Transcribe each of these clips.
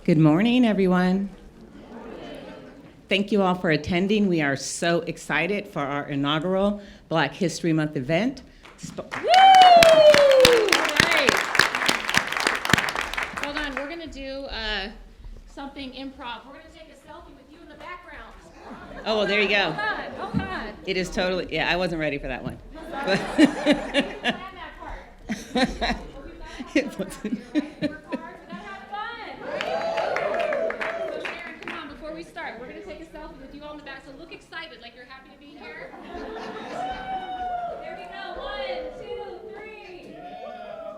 Good morning, everyone. Thank you all for attending. We are so excited for our inaugural Black History Month event. Woo! All right. Hold on, we're gonna do something improv. We're gonna take a selfie with you in the background. Oh, well, there you go. Hold on. It is totally, yeah, I wasn't ready for that one. Plan that part. It wasn't. Work hard, but have fun. So Sharon, come on, before we start, we're gonna take a selfie with you all in the back. So look excited, like you're happy to be here. There we go. 1, 2, 3.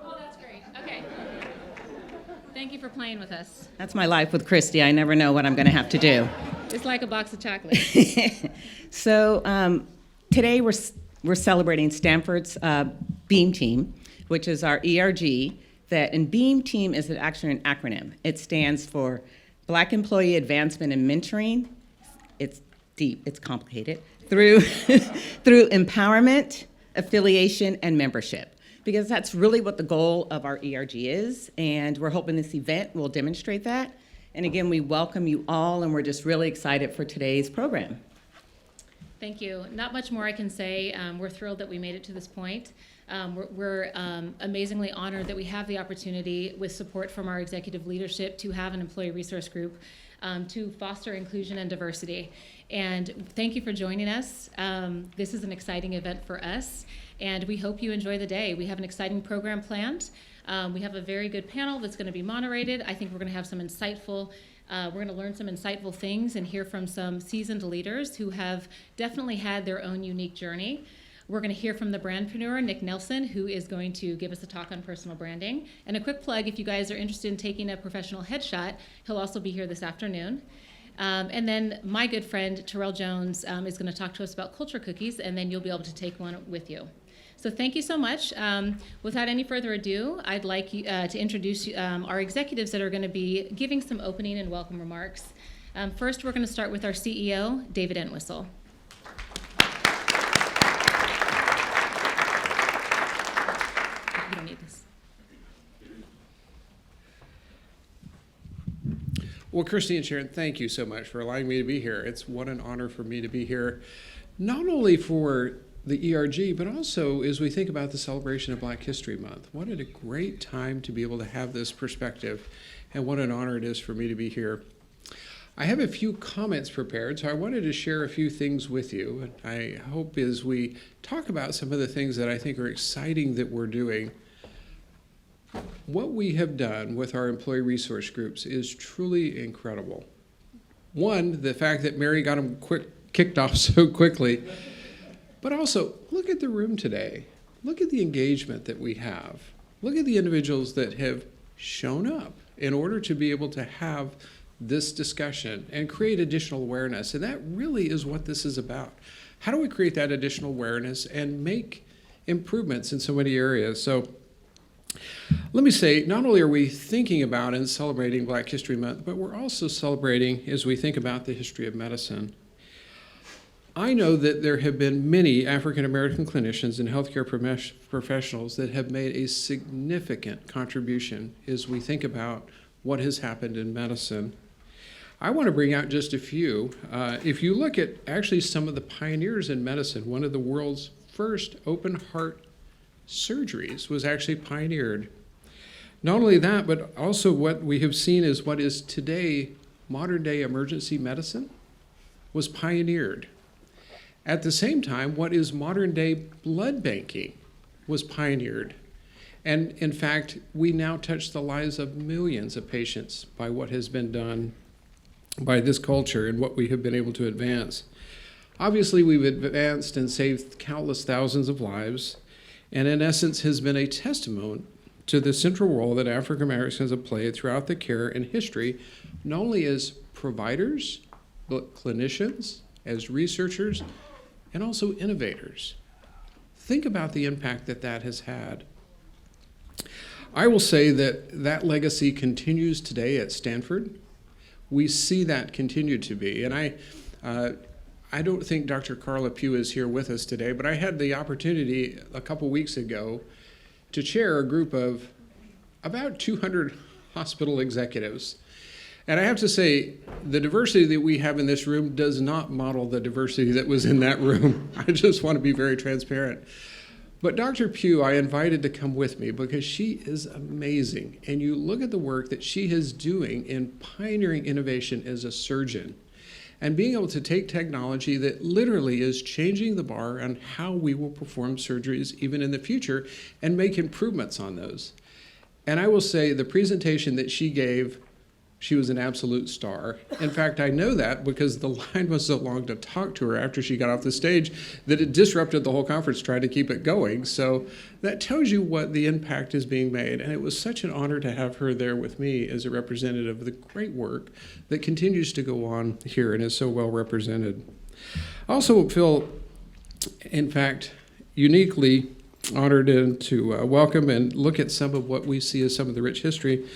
Oh, that's great. Okay. Thank you for playing with us. That's my life with Christy. I never know what I'm going to have to do. It's like a box of chocolate. So today we're celebrating Stanford's BEAM team, which is our ERG. And BEAM team is actually an acronym. It stands for Black Employee Advancement and Mentoring. It's deep. It's complicated. Through empowerment, affiliation, and membership. Because that's really what the goal of our ERG is, and we're hoping this event will demonstrate that. And again, we welcome you all, and we're just really excited for today's program. Thank you. Not much more I can say. We're thrilled that we made it to this point. We're amazingly honored that we have the opportunity, with support from our executive leadership, to have an employee resource group to foster inclusion and diversity. And thank you for joining us. This is an exciting event for us, and we hope you enjoy the day. We have an exciting program planned. We have a very good panel that's going to be moderated. I think we're going to have some insightful we're going to learn some insightful things and hear from some seasoned leaders who have definitely had their own unique journey. We're going to hear from the brandpreneur, Nick Nelson, who is going to give us a talk on personal branding. And a quick plug, if you guys are interested in taking a professional headshot, he'll also be here this afternoon. And then my good friend, Terrell Jones, is going to talk to us about culture cookies, and then you'll be able to take one with you. So thank you so much. Without any further ado, I'd like to introduce our executives that are going to be giving some opening and welcome remarks. First, we're going to start with our CEO, David Entwistle. You don't need this. Well, Christy and Sharon, thank you so much for allowing me to be here. It's what an honor for me to be here, not only for the ERG, but also as we think about the celebration of Black History Month. What a great time to be able to have this perspective, and what an honor it is for me to be here. I have a few comments prepared, so I wanted to share a few things with you. I hope as we talk about some of the things that I think are exciting that we're doing, what we have done with our employee resource groups is truly incredible. One, the fact that Mary got them kicked off so quickly. But also, look at the room today. Look at the engagement that we have. Look at the individuals that have shown up in order to be able to have this discussion and create additional awareness. And that really is what this is about. How do we create that additional awareness and make improvements in so many areas? So let me say, not only are we thinking about and celebrating Black History Month, but we're also celebrating as we think about the history of medicine. I know that there have been many African American clinicians and healthcare professionals that have made a significant contribution as we think about what has happened in medicine. I want to bring out just a few. If you look at actually some of the pioneers in medicine, one of the world's first open heart surgeries was actually pioneered. Not only that, but also what we have seen is what is today modern day emergency medicine was pioneered. At the same time, what is modern day blood banking was pioneered. And in fact, we now touch the lives of millions of patients by what has been done by this culture and what we have been able to advance. Obviously, we've advanced and saved countless thousands of lives, and in essence has been a testimony to the central role that African Americans have played throughout the care and history, not only as providers, but clinicians, as researchers, and also innovators. Think about the impact that that has had. I will say that that legacy continues today at Stanford. We see that continue to be. And I don't think Dr. Carla Pugh is here with us today, but I had the opportunity a couple weeks ago to chair a group of about 200 hospital executives. And I have to say, the diversity that we have in this room does not model the diversity that was in that room. I just want to be very transparent. But Dr. Pugh, I invited to come with me because she is amazing. And you look at the work that she is doing in pioneering innovation as a surgeon and being able to take technology that literally is changing the bar on how we will perform surgeries even in the future and make improvements on those. And I will say the presentation that she gave, she was an absolute star. In fact, I know that because the line was so long to talk to her after she got off the stage that it disrupted the whole conference trying to keep it going. So that tells you what the impact is being made. And it was such an honor to have her there with me as a representative of the great work that continues to go on here and is so well represented. I also feel, in fact, uniquely honored to welcome and look at some of what we see as some of the rich history,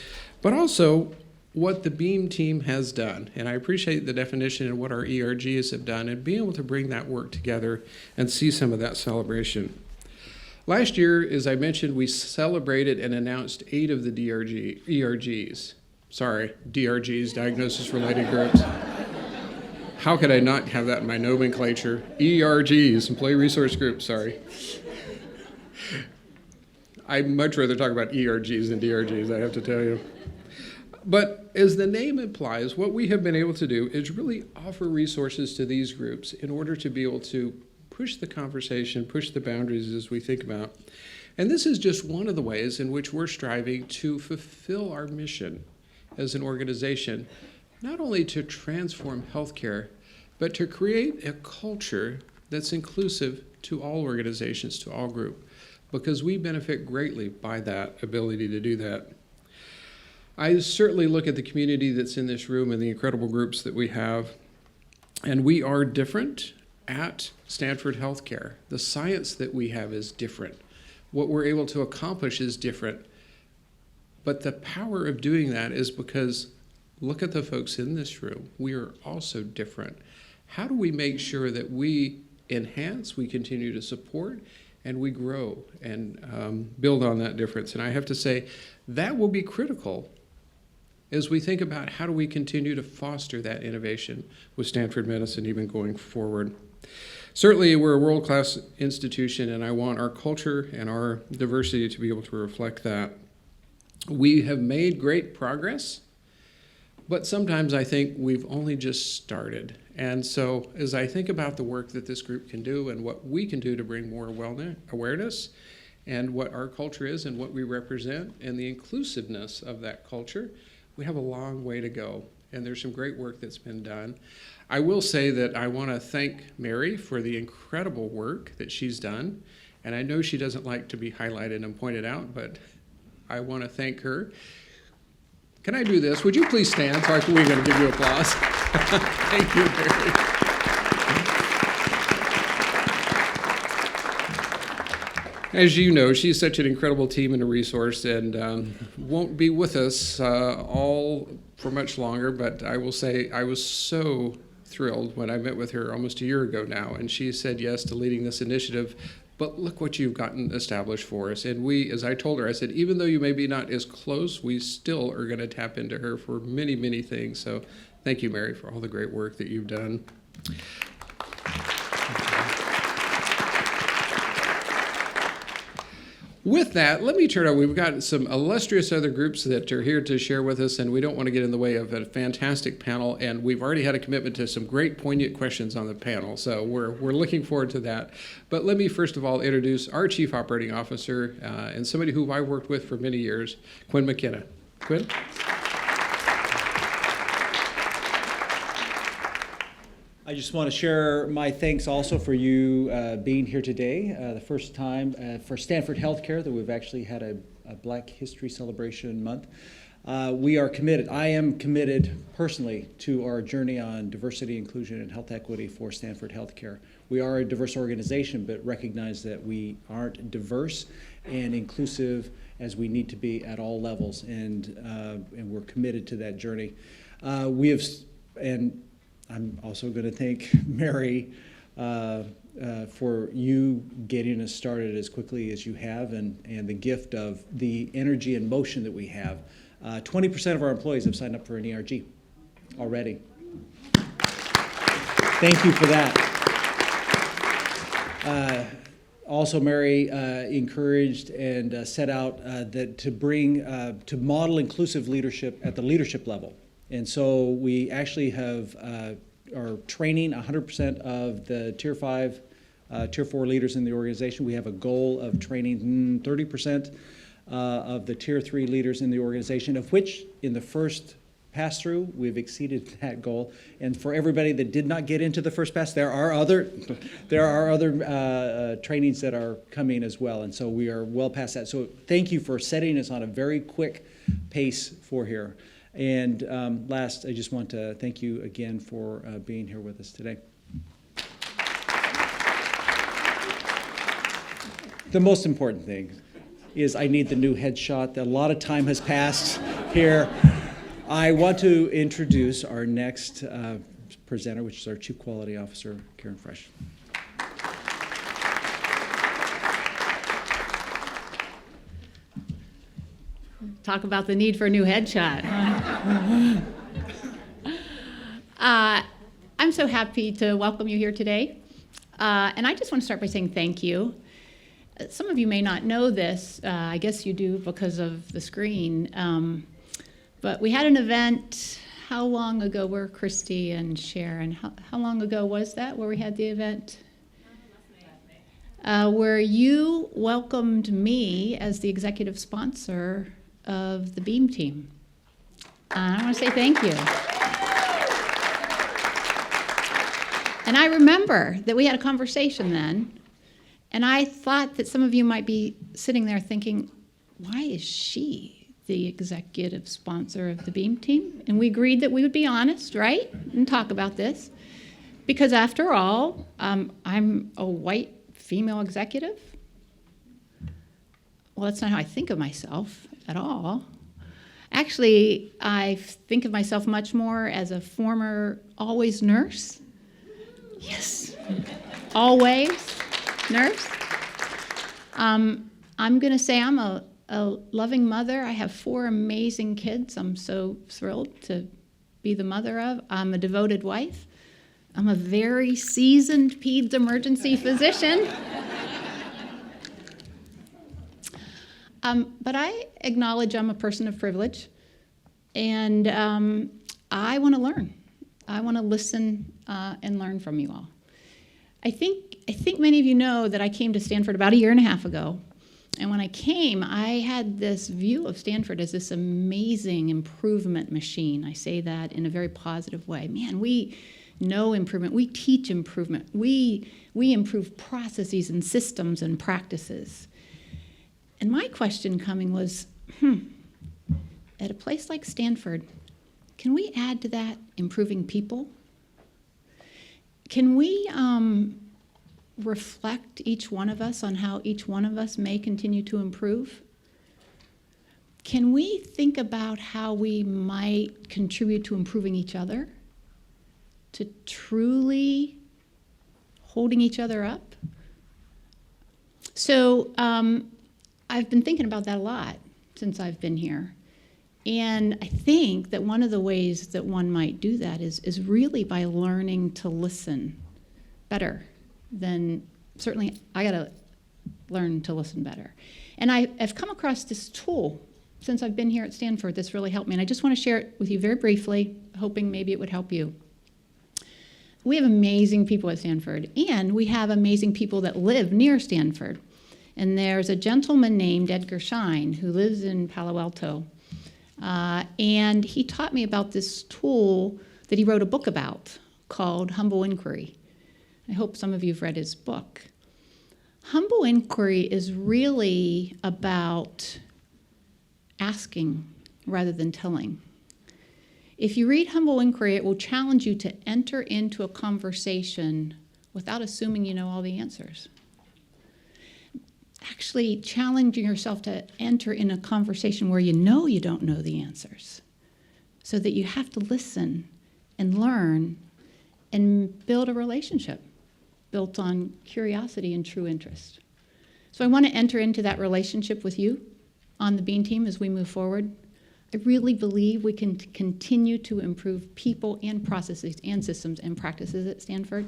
but also what the BEAM team has done. And I appreciate the definition and what our ERGs have done and being able to bring that work together and see some of that celebration. Last year, as I mentioned, we celebrated and announced 8 of the ERGs. Sorry, DRGs, diagnosis-related groups. How could I not have that in my nomenclature? ERGs, employee resource groups, sorry. I'd much rather talk about ERGs than DRGs, I have to tell you. But as the name implies, what we have been able to do is really offer resources to these groups in order to be able to push the conversation, push the boundaries as we think about. And this is just one of the ways in which we're striving to fulfill our mission as an organization, not only to transform healthcare, but to create a culture that's inclusive to all organizations, to all groups, because we benefit greatly by that ability to do that. I certainly look at the community that's in this room and the incredible groups that we have, and we are different at Stanford Healthcare. The science that we have is different. What we're able to accomplish is different. But the power of doing that is because look at the folks in this room. We are also different. How do we make sure that we enhance, we continue to support, and we grow and build on that difference? And I have to say, that will be critical as we think about how do we continue to foster that innovation with Stanford Medicine even going forward. Certainly, we're a world-class institution, and I want our culture and our diversity to be able to reflect that. We have made great progress, but sometimes I think we've only just started. And so as I think about the work that this group can do and what we can do to bring more awareness and what our culture is and what we represent and the inclusiveness of that culture, we have a long way to go. And there's some great work that's been done. I will say that I want to thank Mary for the incredible work that she's done. And I know she doesn't like to be highlighted and pointed out, but I want to thank her. Can I do this? Would you please stand? Sorry, we're going to give you applause. Thank you, Mary. As you know, she's such an incredible team and a resource, and won't be with us all for much longer, but I will say I was so thrilled when I met with her almost a year ago now, and she said yes to leading this initiative. But look what you've gotten established for us. And we, as I told her, I said, even though you may be not as close, we still are going to tap into her for many, many things. So thank you, Mary, for all the great work that you've done. With that, let me turn on. We've got some illustrious other groups that are here to share with us, and we don't want to get in the way of a fantastic panel. And we've already had a commitment to some great poignant questions on the panel, so we're looking forward to that. But let me first of all introduce our Chief Operating Officer and somebody who I worked with for many years, Quinn McKenna. Quinn? I just want to share my thanks also for you being here today. The first time for Stanford Healthcare that we've actually had a Black History Celebration Month. We are committed. I am committed personally to our journey on diversity, inclusion, and health equity for Stanford Healthcare. We are a diverse organization, but recognize that we aren't diverse and inclusive as we need to be at all levels, and we're committed to that journey. I'm also going to thank Mary for you getting us started as quickly as you have, and the gift of the energy and motion that we have. 20% of our employees have signed up for an ERG. already. Thank you for that. Also, Mary encouraged and set out that to model inclusive leadership at the leadership level. And so we actually have are training 100% of the Tier 5, Tier 4 leaders in the organization. We have a goal of training 30% of the Tier 3 leaders in the organization, of which in the first pass-through, we've exceeded that goal. And for everybody that did not get into the first pass, there are other trainings that are coming as well. And so we are well past that. So thank you for setting us on a very quick pace for here. And last, I just want to thank you again for being here with us today. The most important thing is I need the new headshot. A lot of time has passed here. I want to introduce our next presenter, which is our Chief Quality Officer, Karen Fresh. Talk about the need for a new headshot. I'm so happy to welcome you here today. And I just want to start by saying thank you. Some of you may not know this. I guess you do because of the screen. But we had an event, how long ago were Christy and Sharon? How long ago was that where we had the event? Where you welcomed me as the executive sponsor of the BEAM team. I want to say thank you. And I remember that we had a conversation then, and I thought that some of you might be sitting there thinking, why is she the executive sponsor of the BEAM team? And we agreed that we would be honest, right? And talk about this. Because after all, I'm a white female executive. Well, that's not how I think of myself at all. Actually, I think of myself much more as a former always nurse. Yes, always nurse. I'm going to say I'm a loving mother. I have 4 amazing kids I'm so thrilled to be the mother of. I'm a devoted wife. I'm a very seasoned peds emergency physician. But I acknowledge I'm a person of privilege, and I want to learn. I want to listen and learn from you all. I think many of you know that I came to Stanford about 1.5 years ago. And when I came, I had this view of Stanford as this amazing improvement machine. I say that in a very positive way. Man, we know improvement. We teach improvement. We improve processes and systems and practices. And my question coming was, at a place like Stanford, can we add to that improving people? Can we reflect each one of us on how each one of us may continue to improve? Can we think about how we might contribute to improving each other, to truly holding each other up? So I've been thinking about that a lot since I've been here. And I think that one of the ways that one might do that is really by learning to listen better than, certainly I gotta learn to listen better. And I've come across this tool since I've been here at Stanford that's really helped me. And I just want to share it with you very briefly, hoping maybe it would help you. We have amazing people at Stanford, and we have amazing people that live near Stanford. And there's a gentleman named Edgar Schein who lives in Palo Alto. And he taught me about this tool that he wrote a book about called Humble Inquiry. I hope some of you have read his book. Humble Inquiry is really about asking rather than telling. If you read Humble Inquiry, it will challenge you to enter into a conversation without assuming you know all the answers. Actually challenging yourself to enter in a conversation where you know you don't know the answers, so that you have to listen and learn and build a relationship built on curiosity and true interest. So I want to enter into that relationship with you on the BEAM team as we move forward. I really believe we can continue to improve people and processes and systems and practices at Stanford.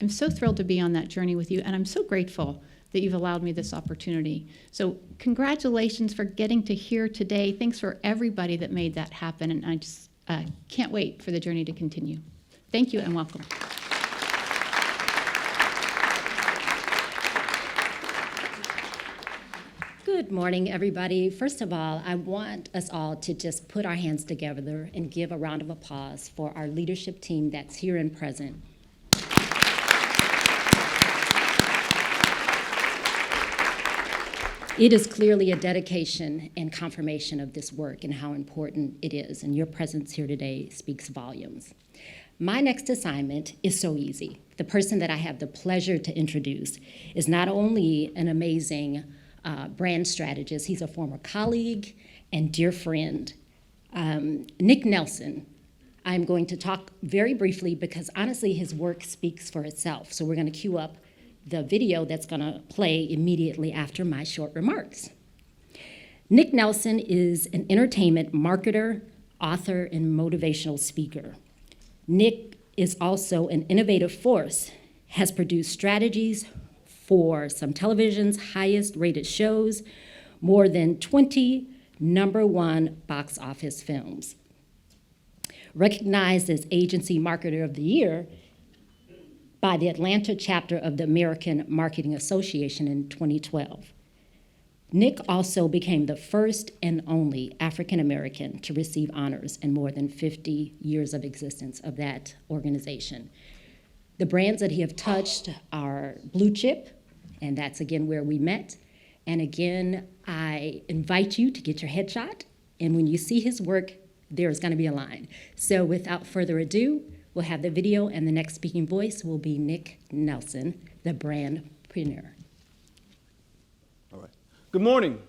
I'm so thrilled to be on that journey with you, and I'm so grateful that you've allowed me this opportunity. So congratulations for getting to here today. Thanks for everybody that made that happen, and I just can't wait for the journey to continue. Thank you and welcome. Good morning, everybody. First of all, I want us all to just put our hands together and give a round of applause for our leadership team that's here and present. It is clearly a dedication and confirmation of this work and how important it is, and your presence here today speaks volumes. My next assignment is so easy. The person that I have the pleasure to introduce is not only an amazing brand strategist, he's a former colleague and dear friend. Nick Nelson. I'm going to talk very briefly because honestly his work speaks for itself. So we're going to cue up the video that's going to play immediately after my short remarks. Nick Nelson is an entertainment marketer, author, and motivational speaker. Nick is also an innovative force, has produced strategies for some television's highest rated shows, more than 20 #1 box office films. Recognized as Agency Marketer of the Year by the Atlanta chapter of the American Marketing Association in 2012. Nick also became the first and only African American to receive honors in more than 50 years of existence of that organization. The brands that he have touched are Blue Chip, and that's again where we met. And again, I invite you to get your headshot, and when you see his work, there's gonna be a line. So without further ado, we'll have the video, and the next speaking voice will be Nick Nelson, the brandpreneur. All right. Good morning.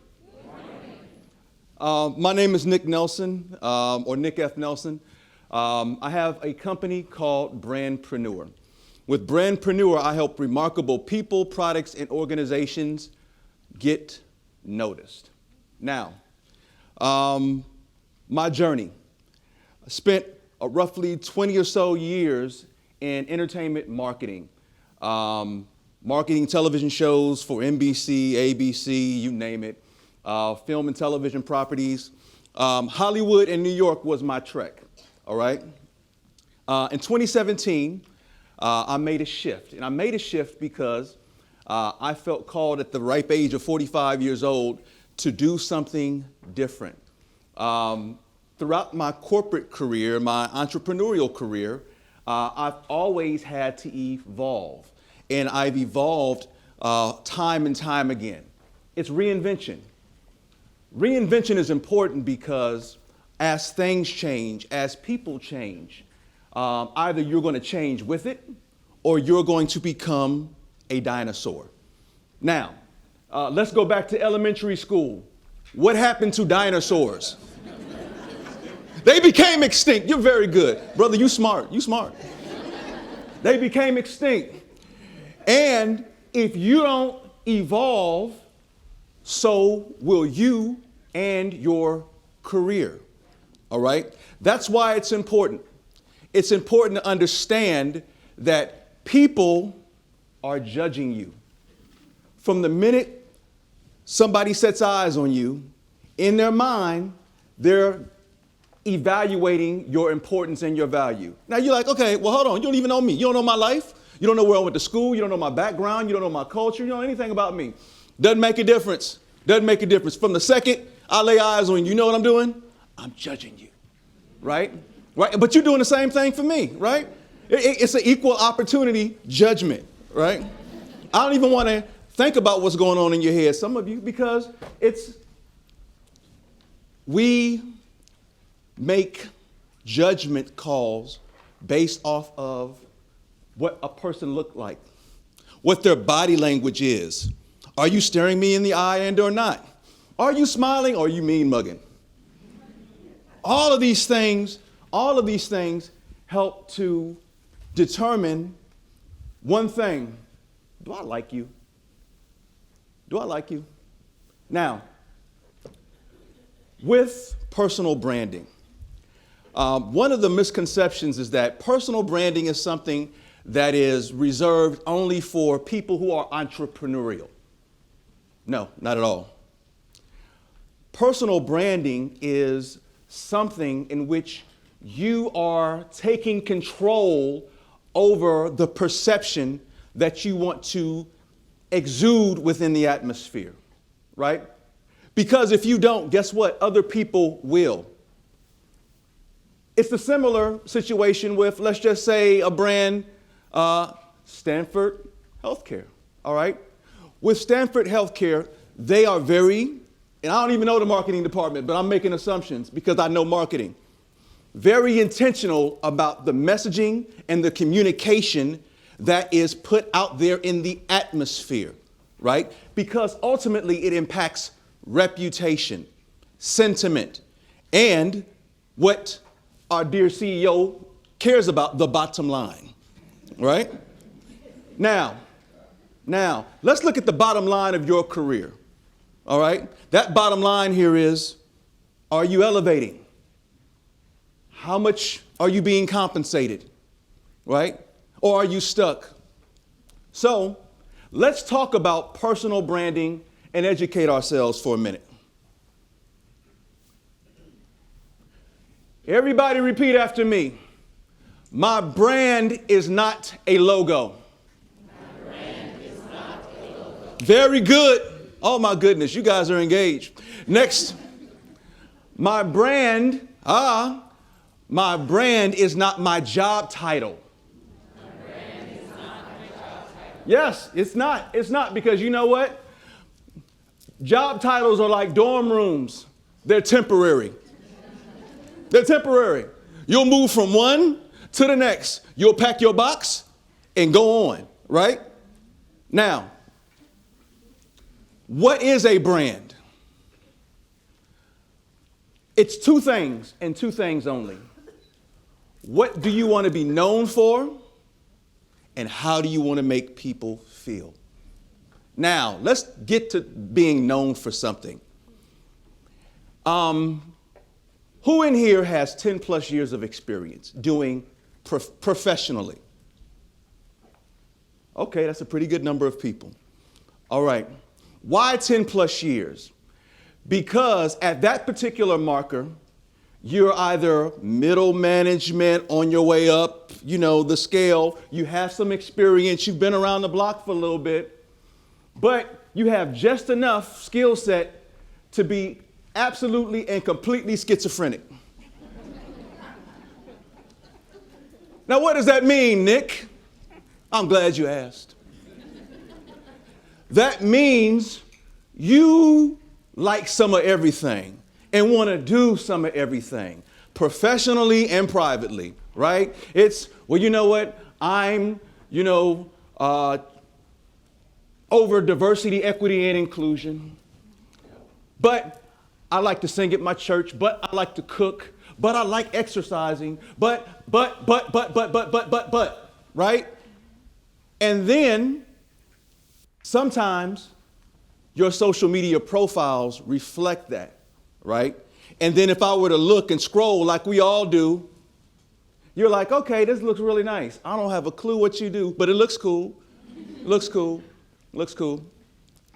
My name is Nick Nelson, or Nick F. Nelson. I have a company called Brandpreneur. With Brandpreneur, I help remarkable people, products, and organizations get noticed. Now, my journey. I spent roughly 20 or so years in entertainment marketing. Marketing television shows for NBC, ABC, you name it, film and television properties. Hollywood and New York was my trek, all right? In 2017, I made a shift, and I made a shift because I felt called at the ripe age of 45 years old to do something different. Throughout my corporate career, my entrepreneurial career, I've always had to evolve, and I've evolved time and time again. It's reinvention. Reinvention is important because as things change, as people change, either you're going to change with it or you're going to become a dinosaur. Now, let's go back to elementary school. What happened to dinosaurs? They became extinct. You're very good. Brother, you smart. You smart. They became extinct. And if you don't evolve, so will you and your career. All right? That's why it's important. It's important to understand that people are judging you. From the minute somebody sets eyes on you, in their mind, they're evaluating your importance and your value. Now you're like, okay, well, hold on. You don't even know me. You don't know my life. You don't know where I went to school. You don't know my background. You don't know my culture. You don't know anything about me. Doesn't make a difference. Doesn't make a difference. From the second I lay eyes on you, you know what I'm doing? I'm judging you, right? Right? But you're doing the same thing for me, right? It's an equal opportunity judgment, right? I don't even want to think about what's going on in your head, some of you, because we make judgment calls based off of what a person looked like, what their body language is. Are you staring me in the eye and or not? Are you smiling or are you mean mugging? All of these things help to determine one thing. Do I like you? Do I like you? Now, with personal branding, one of the misconceptions is that personal branding is something that is reserved only for people who are entrepreneurial. No, not at all. Personal branding is something in which you are taking control over the perception that you want to exude within the atmosphere, right? Because if you don't, guess what? Other people will. It's a similar situation with, let's just say, a brand, Stanford Healthcare, all right? With Stanford Healthcare, they are very, and I don't even know the marketing department, but I'm making assumptions because I know marketing, very intentional about the messaging and the communication that is put out there in the atmosphere, right? Because ultimately it impacts reputation, sentiment, and what our dear CEO cares about, the bottom line, right? Now, let's look at the bottom line of your career, all right? That bottom line here is, are you elevating? How much are you being compensated, right? Or are you stuck? So let's talk about personal branding and educate ourselves for a minute. Everybody repeat after me. My brand is not a logo. My brand is not a logo. Very good. Oh my goodness, you guys are engaged. Next. My brand is not my job title. My brand is not my job title. Yes, it's not. It's not, because you know what? Job titles are like dorm rooms. They're temporary. They're temporary. You'll move from one to the next. You'll pack your box and go on, right? Now, what is a brand? It's two things and two things only. What do you want to be known for? And how do you want to make people feel? Now, let's get to being known for something. Who in here has 10 plus years of experience doing professionally? Okay, that's a pretty good number of people. All right. Why 10 plus years? Because at that particular marker, you're either middle management on your way up, the scale, you have some experience, you've been around the block for a little bit, but you have just enough skill set to be absolutely and completely schizophrenic. Now, what does that mean, Nick? I'm glad you asked. That means you like some of everything and want to do some of everything, professionally and privately, right? It's, well, you know what? I'm, over diversity, equity, and inclusion. But I like to sing at my church, but I like to cook, but I like exercising, but, right? And then sometimes your social media profiles reflect that, right? And then if I were to look and scroll like we all do, you're like, okay, this looks really nice. I don't have a clue what you do, but it looks cool. It looks cool. It looks cool.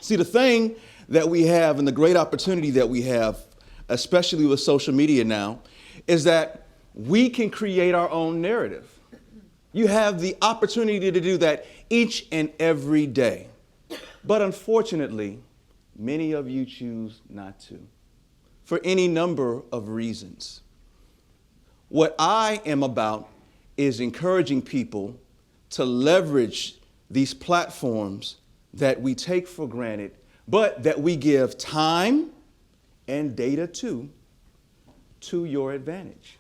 See, the thing that we have and the great opportunity that we have, especially with social media now, is that we can create our own narrative. You have the opportunity to do that each and every day. But unfortunately, many of you choose not to, for any number of reasons. What I am about is encouraging people to leverage these platforms that we take for granted, but that we give time and data to your advantage.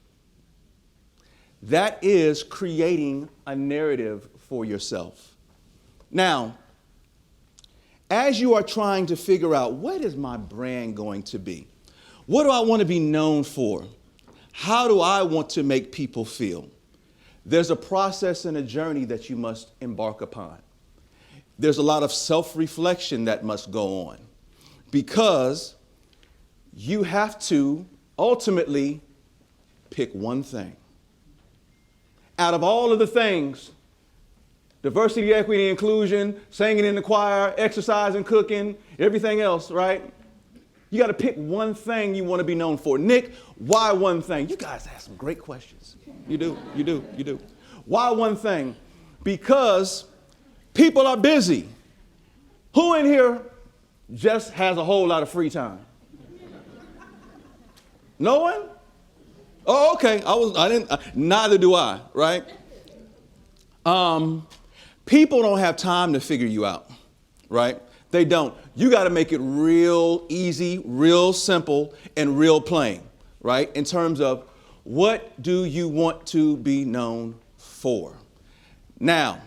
That is creating a narrative for yourself. Now, as you are trying to figure out, what is my brand going to be? What do I want to be known for? How do I want to make people feel? There's a process and a journey that you must embark upon. There's a lot of self-reflection that must go on, because you have to ultimately pick one thing. Out of all of the things, diversity, equity, inclusion, singing in the choir, exercising, cooking, everything else, right? You got to pick one thing you want to be known for. Nick, why one thing? You guys ask some great questions. You do. Why one thing? Because people are busy. Who in here just has a whole lot of free time? No one? Oh, okay. Neither do I, right? People don't have time to figure you out, right? They don't. You got to make it real easy, real simple, and real plain, right? In terms of what do you want to be known for? Now,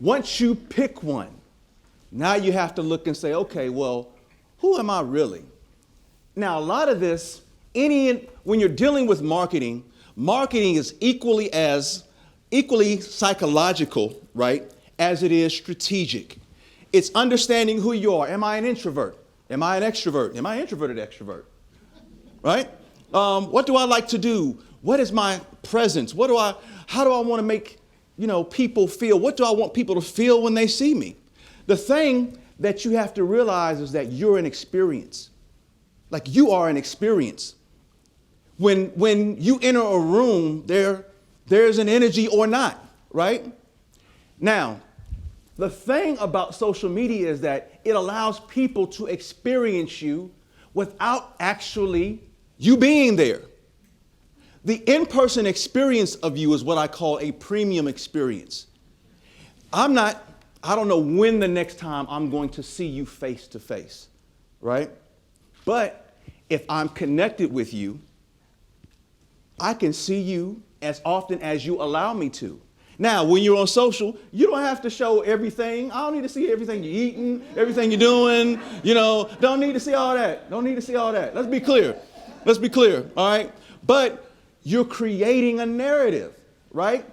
once you pick one, now you have to look and say, okay, well, who am I really? Now, a lot of this, when you're dealing with marketing, marketing is equally psychological, right, as it is strategic. It's understanding who you are. Am I an introvert? Am I an extrovert? Am I introverted extrovert? Right? What do I like to do? What is my presence? How do I want to make, people feel? What do I want people to feel when they see me? The thing that you have to realize is that you're an experience. Like you are an experience. When you enter a room, there's an energy or not, right? Now, the thing about social media is that it allows people to experience you without actually you being there. The in-person experience of you is what I call a premium experience. I don't know when the next time I'm going to see you face to face, right? But if I'm connected with you, I can see you as often as you allow me to. Now, when you're on social, you don't have to show everything. I don't need to see everything you're eating, everything you're doing, don't need to see all that. Let's be clear, all right? But you're creating a narrative, right?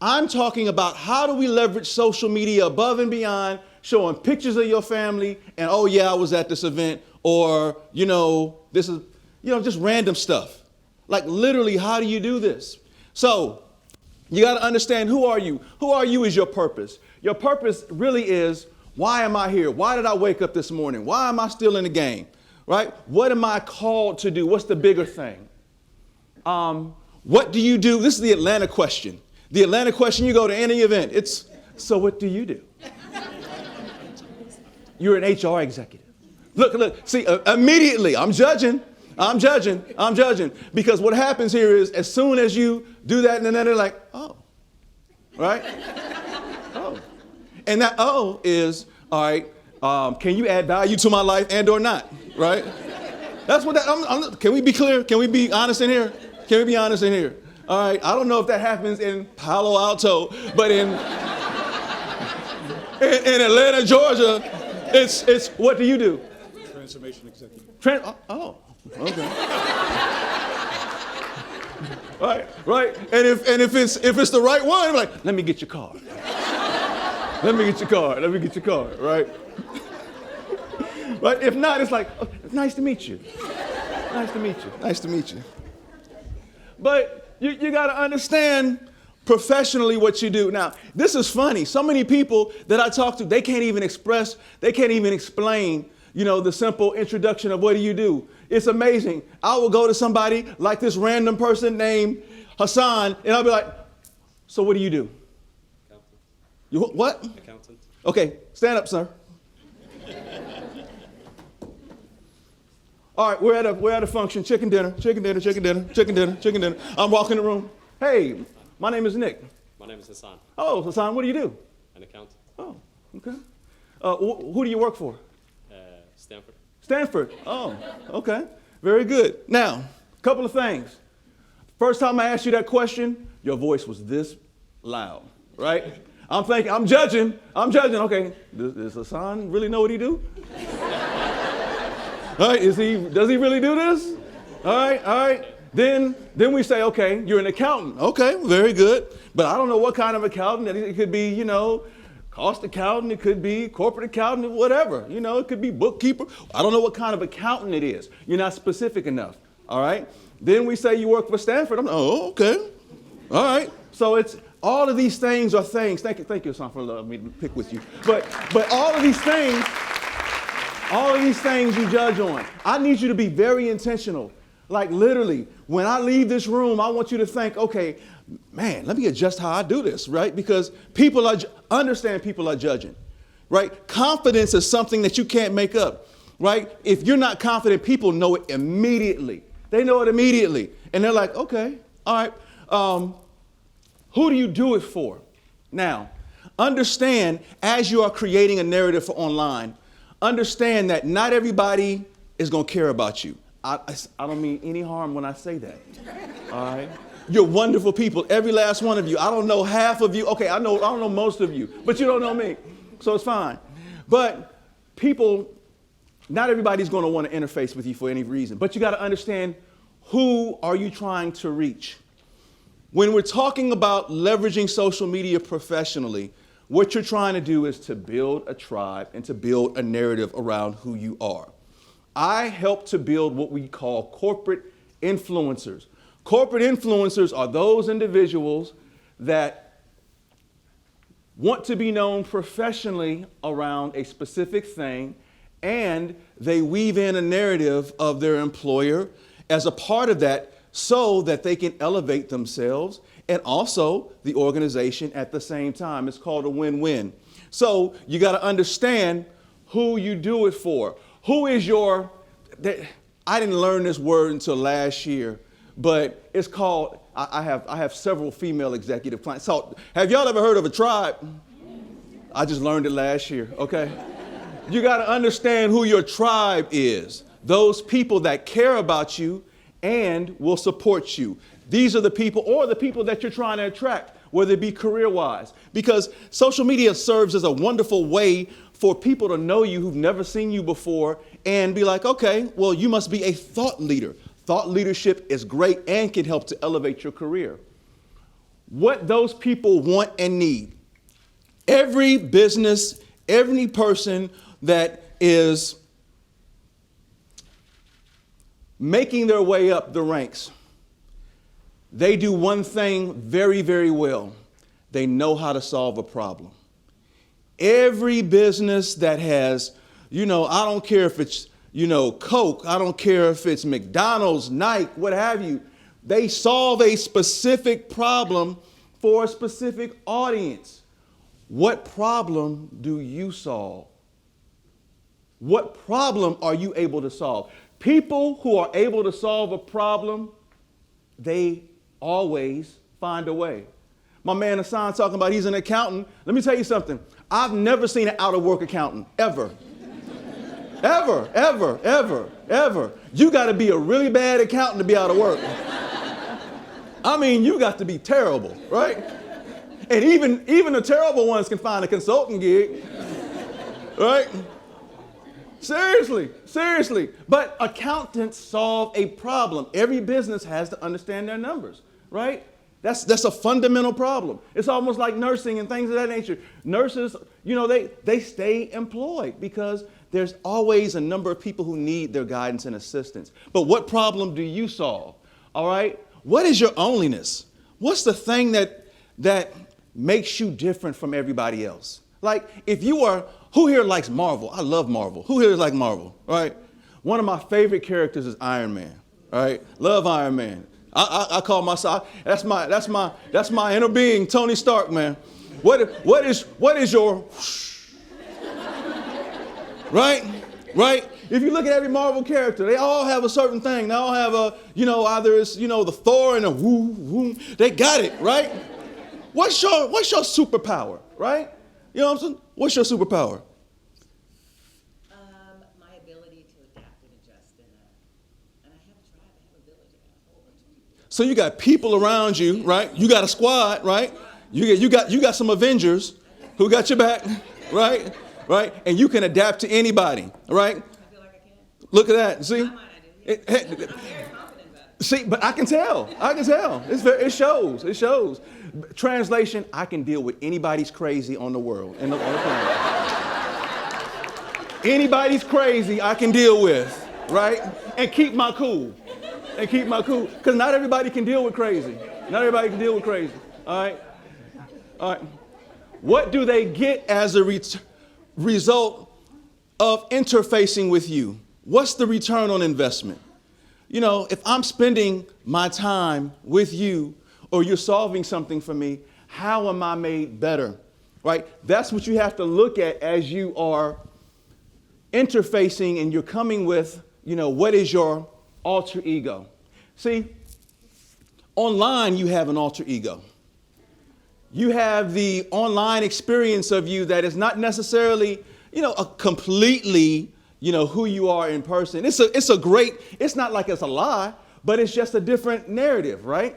I'm talking about how do we leverage social media above and beyond showing pictures of your family and, oh yeah, I was at this event, or, this is, just random stuff. Like literally, how do you do this? So, you got to understand, who are you? Who are you is your purpose. Your purpose really is, why am I here? Why did I wake up this morning? Why am I still in the game? Right? What am I called to do? What's the bigger thing? What do you do? This is the Atlanta question. The Atlanta question, you go to any event, it's, so what do you do? You're an HR executive. Look, see, immediately, I'm judging. Because what happens here is, as soon as you do that, and then they're like, oh, right? Oh. And that oh is, all right, can you add value to my life and or not, right? That's what can we be clear? Can we be honest in here? All right, I don't know if that happens in Palo Alto, but in Atlanta, Georgia, it's what do you do? Transformation executive. Okay. Right. And if it's the right one, I'm like, let me get your card. Let me get your card, right? Right? If not, it's like, oh, nice to meet you. Nice to meet you. But you got to understand professionally what you do. Now, this is funny. So many people that I talk to, they can't even explain, the simple introduction of what do you do. It's amazing. I will go to somebody like this random person named Hassan, and I'll be like, so what do you do? Accountant. You what? Accountant. Okay, stand up, sir. All right, we're at a function, chicken dinner. I'm walking the room. Hey, my name is Nick. My name is Hassan. Oh, Hassan, what do you do? An accountant. Oh, okay. Who do you work for? Stanford. Stanford. Oh, okay. Very good. Now, a couple of things. First time I asked you that question, your voice was this loud, right? I'm thinking, I'm judging. Okay, does Hassan really know what he do? All right, does he really do this? All right. Then we say, okay, you're an accountant. Okay, very good. But I don't know what kind of accountant. It could be, cost accountant, it could be corporate accountant, whatever. You know, it could be bookkeeper. I don't know what kind of accountant it is. You're not specific enough, all right? Then we say you work for Stanford. I'm, oh, okay, all right. So it's, all of these things are things. Thank you, Hassan, for allowing me to pick with you. But all of these things you judge on. I need you to be very intentional. Like literally, when I leave this room, I want you to think, okay, man, let me adjust how I do this, right? Because people are judging, right? Confidence is something that you can't make up, right? If you're not confident, people know it immediately. They know it immediately. And they're like, okay, all right. Who do you do it for? Now, understand as you are creating a narrative for online, understand that not everybody is going to care about you. I don't mean any harm when I say that. All right? You're wonderful people, every last one of you. I don't know half of you. Okay, I don't know most of you, but you don't know me. So it's fine. But people, not everybody's going to want to interface with you for any reason. But you got to understand, who are you trying to reach? When we're talking about leveraging social media professionally, what you're trying to do is to build a tribe and to build a narrative around who you are. I help to build what we call corporate influencers. Corporate influencers are those individuals that want to be known professionally around a specific thing, and they weave in a narrative of their employer as a part of that, so that they can elevate themselves and also the organization at the same time. It's called a win-win. So you got to understand who you do it for. Who is your, I didn't learn this word until last year, but it's called, I have several female executive clients. So have y'all ever heard of a tribe? I just learned it last year, okay? You got to understand who your tribe is. Those people that care about you and will support you. These are the people, or the people that you're trying to attract, whether it be career-wise. Because social media serves as a wonderful way for people to know you who've never seen you before and be like, okay, well, you must be a thought leader. Thought leadership is great and can help to elevate your career. What those people want and need. Every business, every person that is making their way up the ranks, they do one thing very, very well. They know how to solve a problem. Every business that has, I don't care if it's, Coke, I don't care if it's McDonald's, Nike, what have you, they solve a specific problem for a specific audience. What problem do you solve? What problem are you able to solve? People who are able to solve a problem, they always find a way. My man Hassan talking about he's an accountant. Let me tell you something. I've never seen an out-of-work accountant, ever. Ever, ever, ever, ever. You got to be a really bad accountant to be out of work. I mean, you got to be terrible, right? And even the terrible ones can find a consulting gig, right? Seriously. But accountants solve a problem. Every business has to understand their numbers, right? That's a fundamental problem. It's almost like nursing and things of that nature. Nurses, they stay employed because there's always a number of people who need their guidance and assistance. But what problem do you solve? All right? What is your onlyness? What's the thing that makes you different from everybody else? Like, who here likes Marvel? I love Marvel. Who here like Marvel? All right? One of my favorite characters is Iron Man. All right? Love Iron Man. I call myself, that's my inner being, Tony Stark, man. What is your right? If you look at every Marvel character, they all have a certain thing. They all have either it's, the Thor and a woo. They got it, right? What's your superpower, right? You know what I'm saying? What's your superpower? My ability to adapt and adjust, and I have a tribe, I have a village, I have a whole bunch of people. So you got people around you, right? You got a squad, right? You got some Avengers who got your back, right? Right? And you can adapt to anybody, right? I feel like I can. Look at that. See? I might not do. I'm very confident about it. See, but I can tell. It shows. Translation, I can deal with anybody's crazy on the world, on the planet. Anybody's crazy I can deal with, right? And keep my cool. Because not everybody can deal with crazy. All right? What do they get as a result of interfacing with you? What's the return on investment? You know, if I'm spending my time with you or you're solving something for me, how am I made better, right? That's what you have to look at as you are interfacing and you're coming with, you know, what is your alter ego? See, online you have an alter ego. You have the online experience of you that is not necessarily, you know, a completely, you know, who you are in person. It's not like it's a lie, but it's just a different narrative, right?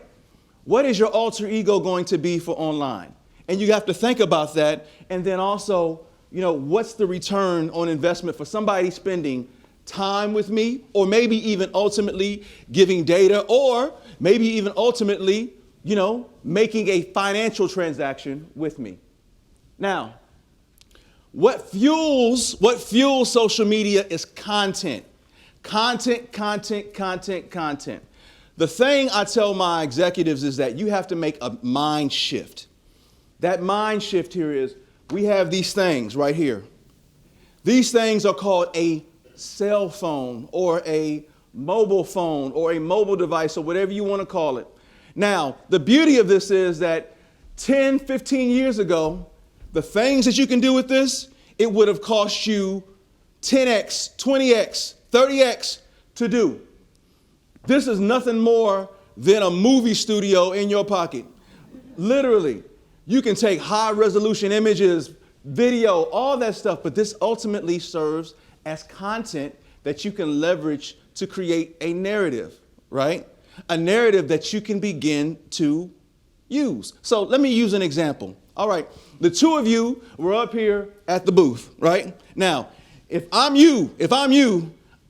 What is your alter ego going to be for online? And you have to think about that. And then also, you know, what's the return on investment for somebody spending time with me, or maybe even ultimately giving data, or maybe even ultimately, you know, making a financial transaction with me. Now, what fuels social media is content. Content. The thing I tell my executives is that you have to make a mind shift. That mind shift here is, we have these things right here. These things are called a cell phone or a mobile phone or a mobile device or whatever you want to call it. Now, the beauty of this is that 10, 15 years ago, the things that you can do with this, it would have cost you 10x, 20x, 30x to do. This is nothing more than a movie studio in your pocket. Literally, you can take high resolution images, video, all that stuff, but this ultimately serves as content that you can leverage to create a narrative, right? A narrative that you can begin to use. So let me use an example. All right, the two of you were up here at the booth, right? Now, if I'm you,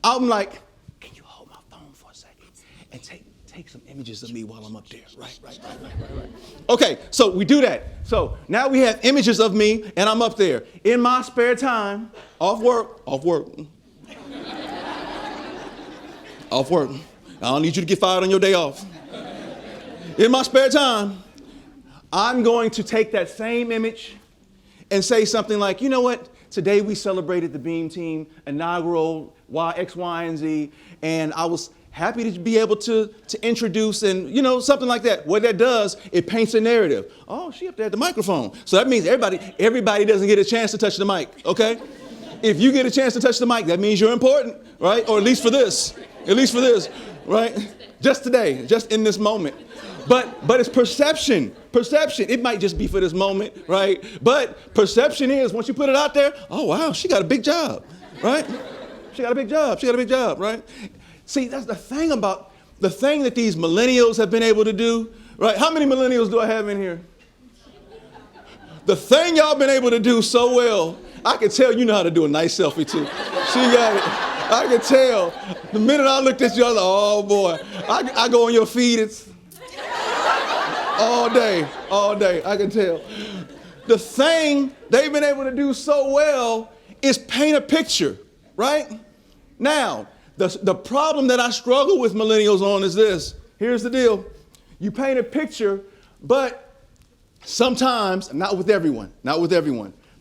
I'm like, can you hold my phone for a second and take some images of me while I'm up there, right. Okay, so we do that. So now we have images of me and I'm up there. In my spare time, off work. I don't need you to get fired on your day off. In my spare time, I'm going to take that same image and say something like, you know what? Today we celebrated the Beam Team inaugural X, Y, and Z, and I was happy to be able to introduce and, you know, something like that. What that does, it paints a narrative. Oh, she up there at the microphone. So that means everybody doesn't get a chance to touch the mic, okay? If you get a chance to touch the mic, that means you're important, right? Or at least for this, right? Just today, just in this moment. But it's perception. It might just be for this moment, right? But perception is, once you put it out there, oh, wow, she got a big job, right? She got a big job, right? See, that's the thing that these millennials have been able to do, right? How many millennials do I have in here? The thing y'all been able to do so well, I can tell you know how to do a nice selfie too. She got it. I can tell. The minute I looked at you, I was like, oh boy. I go on your feed, it's all day, I can tell. The thing they've been able to do so well is paint a picture, right? Now, the problem that I struggle with millennials on is this. Here's the deal. You paint a picture, but sometimes, not with everyone,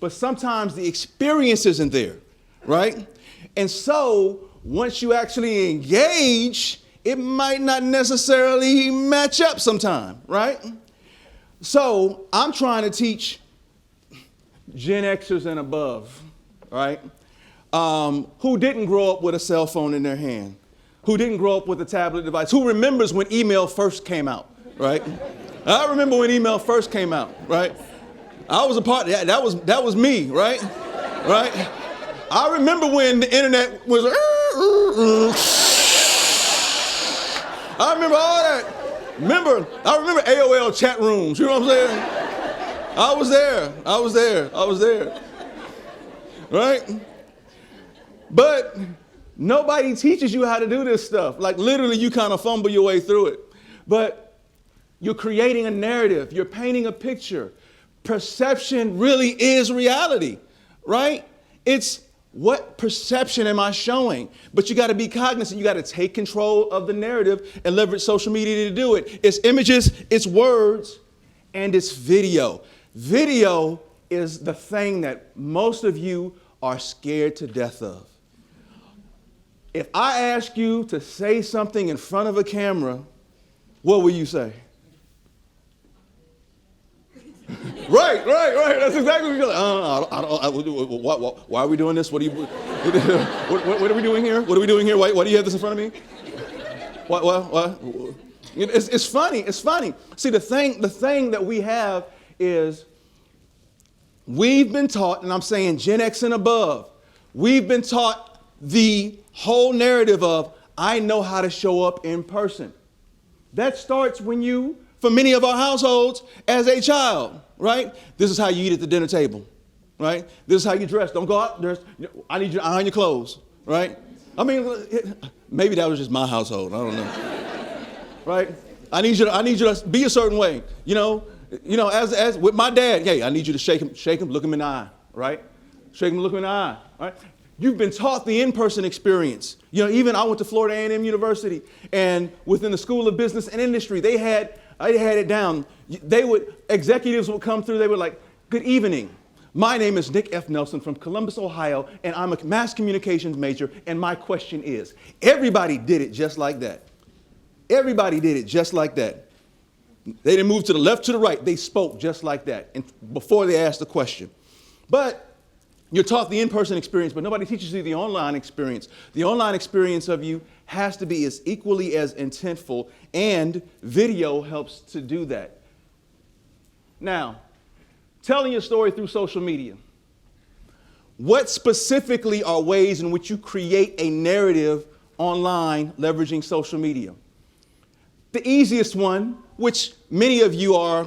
but sometimes the experience isn't there, right? And so once you actually engage, it might not necessarily match up sometime, right? So I'm trying to teach Gen Xers and above, right? Who didn't grow up with a cell phone in their hand, who didn't grow up with a tablet device, who remembers when email first came out, right? I remember when email first came out, right? I was a part of that. That was me, right? Right? I remember when the internet was. I remember all that. I remember AOL chat rooms. You know what I'm saying? I was there. Right? But Nobody teaches you how to do this stuff. Like literally you kind of fumble your way through it. But you're creating a narrative. You're painting a picture. Perception really is reality, right? It's what perception am I showing? But you got to be cognizant. You got to take control of the narrative and leverage social media to do it. It's images, it's words, and it's video. Video is the thing that most of you are scared to death of. If I ask you to say something in front of a camera, what will you say? Right. That's exactly what you're like. Why are we doing this? What are we doing here? What are we doing here? Why do you have this in front of me? What? It's funny. It's funny. See, the thing that we have is we've been taught, and I'm saying Gen X and above, we've been taught the whole narrative of, I know how to show up in person. That starts when you, for many of our households, as a child, right? This is how you eat at the dinner table, right? This is how you dress. Don't go out there. I need you to iron your clothes, right? I mean, maybe that was just my household. I don't know, right? I need you to be a certain way, you know, as with my dad. Hey, I need you to shake him, look him in the eye, right? Shake him, look him in the eye, right? You've been taught the in-person experience. You know, even I went to Florida A&M University, and within the School of Business and Industry, I had it down. Executives would come through, they were like, good evening. My name is Nick F. Nelson from Columbus, Ohio, and I'm a mass communications major, and my question is, everybody did it just like that. Everybody did it just like that. They didn't move to the left, to the right. They spoke just like that and before they asked the question. But you're taught the in-person experience, but nobody teaches you the online experience. The online experience of you has to be as equally as intentful, and video helps to do that. Now, telling your story through social media. What specifically are ways in which you create a narrative online leveraging social media? The easiest one, which many of you are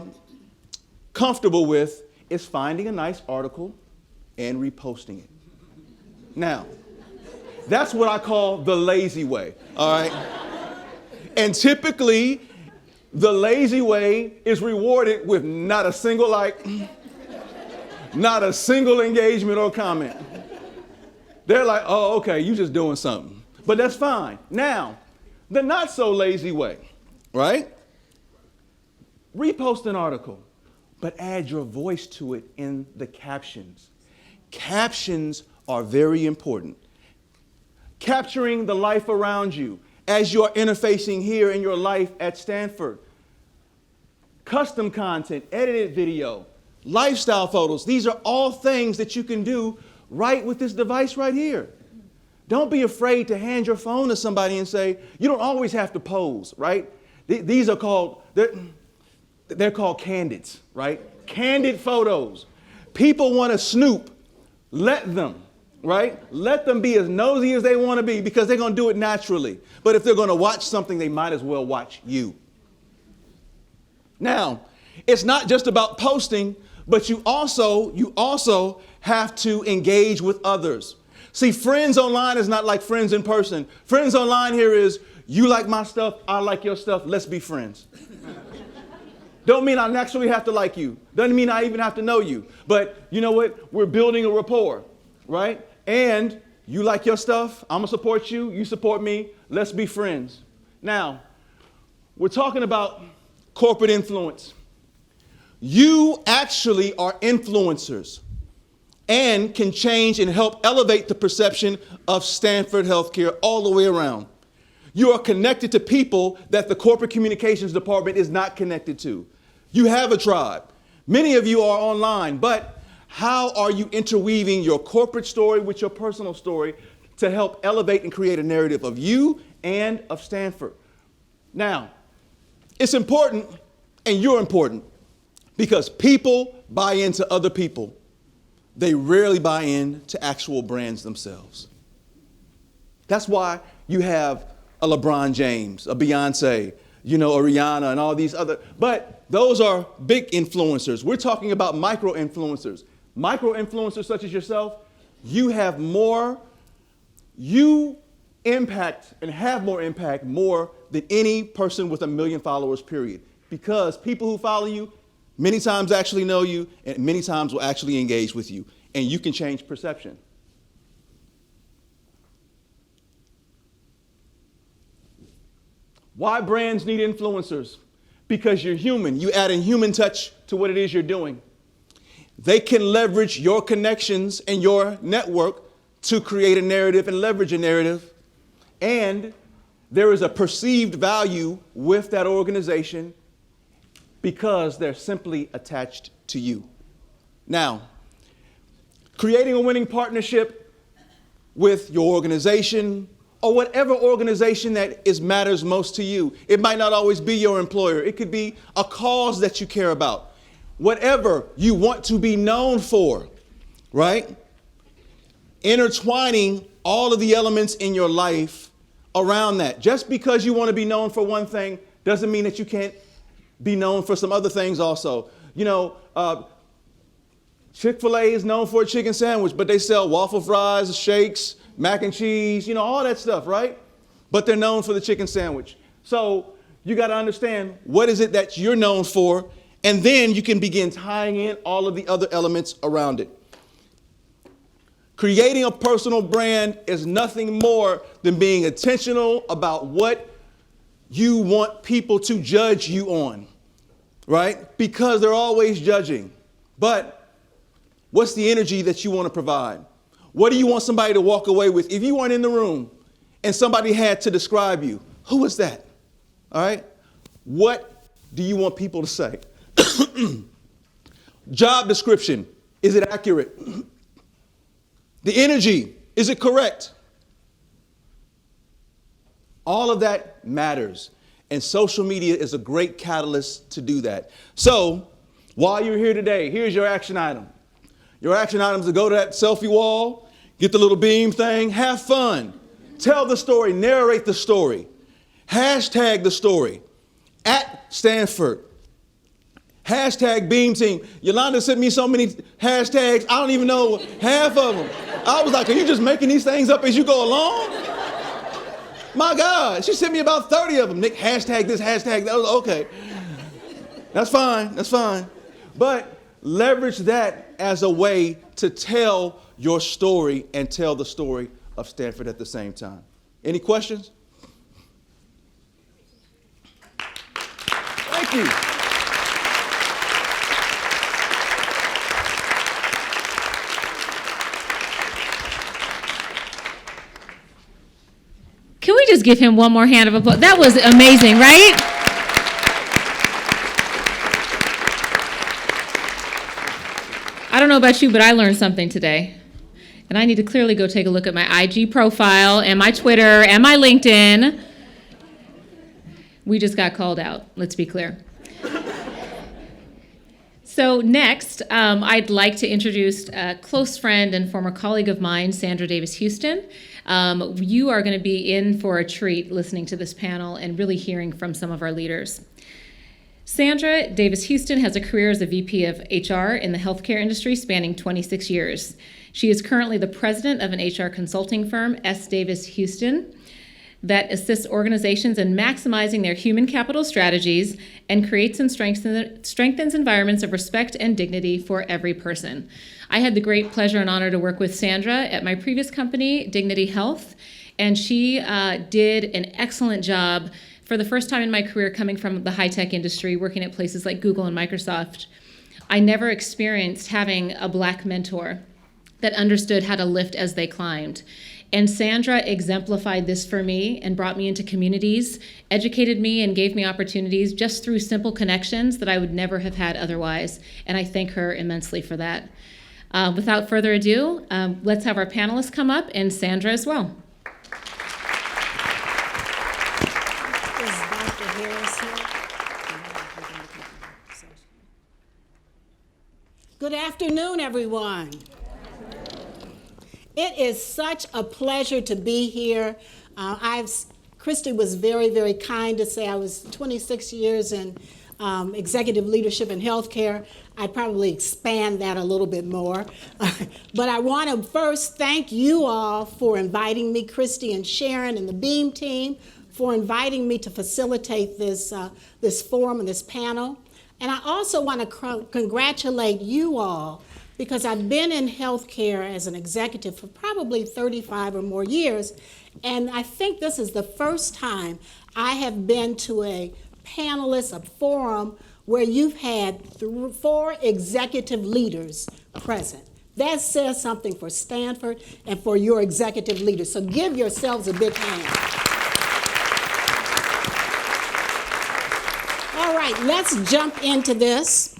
comfortable with, is finding a nice article and reposting it. Now, that's what I call the lazy way, all right? And typically, the lazy way is rewarded with not a single like, not a single engagement or comment. They're like, oh, okay, you just doing something. But that's fine. Now, the not so lazy way, right? Repost an article, but add your voice to it in the captions. Captions are very important. Capturing the life around you as you're interfacing here in your life at Stanford. Custom content, edited video, lifestyle photos. These are all things that you can do right with this device right here. Don't be afraid to hand your phone to somebody and say, you don't always have to pose, right? These are called, they're called candids, right? Candid photos. People want to snoop. Let them, right? Let them be as nosy as they want to be because they're going to do it naturally. But if they're going to watch something, they might as well watch you. Now, it's not just about posting, but you also have to engage with others. See, friends online is not like friends in person. Friends online here is, you like my stuff, I like your stuff, let's be friends. Don't mean I naturally have to like you. Doesn't mean I even have to know you. But you know what? We're building a rapport, right? And you like your stuff, I'm gonna support you, you support me, let's be friends. Now, we're talking about corporate influence. You actually are influencers and can change and help elevate the perception of Stanford Healthcare all the way around. You are connected to people that the corporate communications department is not connected to. You have a tribe. Many of you are online, but how are you interweaving your corporate story with your personal story to help elevate and create a narrative of you and of Stanford? Now, it's important, and you're important, because people buy into other people. They rarely buy into actual brands themselves. That's why you have a LeBron James, a Beyonce, a Rihanna, and all these other, but those are big influencers. We're talking about micro-influencers. Micro-influencers such as yourself, you have more, you impact and have more impact more than any person with 1 million followers, period. Because people who follow you many times actually know you and many times will actually engage with you. And you can change perception. Why brands need influencers? Because you're human. You add a human touch to what it is you're doing. They can leverage your connections and your network to create a narrative and leverage a narrative. And there is a perceived value with that organization because they're simply attached to you. Now, creating a winning partnership with your organization or whatever organization that matters most to you. It might not always be your employer. It could be a cause that you care about. Whatever you want to be known for, right? Intertwining all of the elements in your life around that. Just because you want to be known for one thing doesn't mean that you can't be known for some other things also. You know, Chick-fil-A is known for a chicken sandwich, but they sell waffle fries, shakes, mac and cheese, you know, all that stuff, right? But they're known for the chicken sandwich. So you got to understand what is it that you're known for, and then you can begin tying in all of the other elements around it. Creating a personal brand is nothing more than being intentional about what you want people to judge you on, right? Because they're always judging. But what's the energy that you want to provide? What do you want somebody to walk away with? If you weren't in the room and somebody had to describe you, who was that? All right? What do you want people to say? Job description, is it accurate? The energy, is it correct? All of that matters. And social media is a great catalyst to do that. So while you're here today, here's your action item. Your action item is to go to that selfie wall, get the little beam thing, have fun, tell the story, narrate the story, hashtag the story, @Stanford, hashtag Beam Team. Yolanda sent me so many hashtags, I don't even know half of them. I was like, are you just making these things up as you go along? My God, she sent me about 30 of them. Nick, hashtag this, hashtag that. Okay, that's fine, that's fine. But leverage that as a way to tell your story and tell the story of Stanford at the same time. Any questions? Thank you. Can we just give him one more hand of applause? That was amazing, right? I don't know about you, but I learned something today. And I need to clearly go take a look at my IG profile and my Twitter and my LinkedIn. We just got called out, let's be clear. So next, I'd like to introduce a close friend and former colleague of mine, Sandra Davis Houston. You are going to be in for a treat listening to this panel and really hearing from some of our leaders. Sandra Davis Houston has a career as a VP of HR in the healthcare industry spanning 26 years. She is currently the president of an HR consulting firm, S. Davis Houston, that assists organizations in maximizing their human capital strategies and creates and strengthens environments of respect and dignity for every person. I had the great pleasure and honor to work with Sandra at my previous company, Dignity Health, and she did an excellent job for the first time in my career coming from the high-tech industry, working at places like Google and Microsoft. I never experienced having a Black mentor that understood how to lift as they climbed. And Sandra exemplified this for me and brought me into communities, educated me and gave me opportunities just through simple connections that I would never have had otherwise. And I thank her immensely for that. Without further ado, let's have our panelists come up and Sandra as well. Is Dr. Harris here? Good afternoon, everyone. It is such a pleasure to be here. Christy was very, very kind to say I was 26 years in executive leadership in healthcare, I'd probably expand that a little bit more. But I want to first thank you all for inviting me, Christy and Sharon and the BEAM team, for inviting me to facilitate this, this forum and this panel. And I also want to congratulate you all, because I've been in healthcare as an executive for probably 35 or more years, and I think this is the first time I have been to a panelist, a forum, where you've had 4 executive leaders present. That says something for Stanford and for your executive leaders, so give yourselves a big hand. All right, let's jump into this.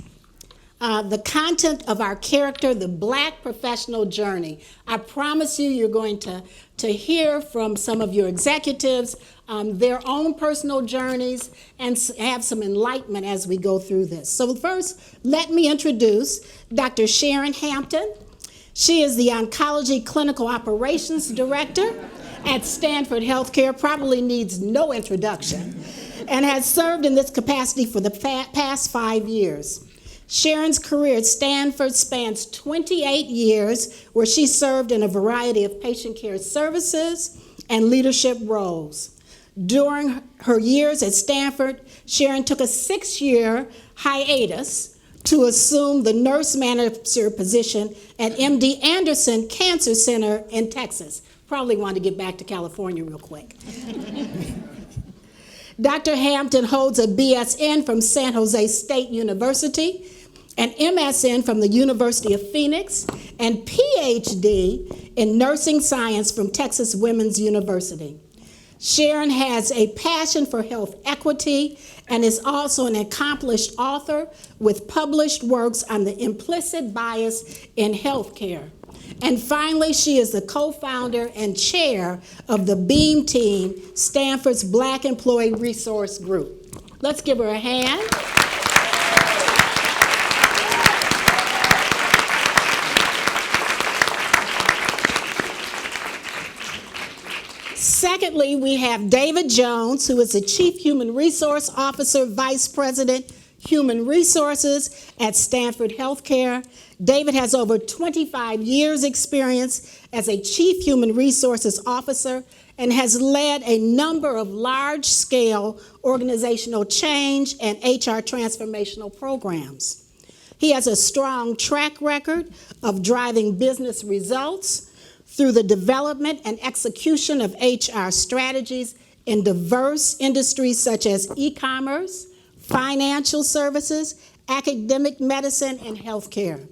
The content of our character, the Black professional journey. I promise you, you're going to hear from some of your executives, their own personal journeys, and have some enlightenment as we go through this. So first, let me introduce Dr. Sharon Hampton. She is the Oncology Clinical Operations Director at Stanford Healthcare, probably needs no introduction, and has served in this capacity for the past 5 years. Sharon's career at Stanford spans 28 years, where she served in a variety of patient care services and leadership roles. During her years at Stanford, Sharon took a 6-year hiatus to assume the nurse manager position at MD Anderson Cancer Center in Texas. Probably wanted to get back to California real quick. Dr. Hampton holds a BSN from San Jose State University, an MSN from the University of Phoenix, and PhD in nursing science from Texas Women's University. Sharon has a passion for health equity and is also an accomplished author with published works on the implicit bias in healthcare. And finally, she is the co-founder and chair of the BEAM team, Stanford's Black Employee Resource Group. Let's give her a hand. Secondly, we have David Jones, who is the Chief Human Resource Officer, Vice President, Human Resources at Stanford Healthcare. David has over 25 years' experience as a Chief Human Resources Officer and has led a number of large-scale organizational change and HR transformational programs. He has a strong track record of driving business results through the development and execution of HR strategies in diverse industries such as e-commerce, financial services, academic medicine, and healthcare.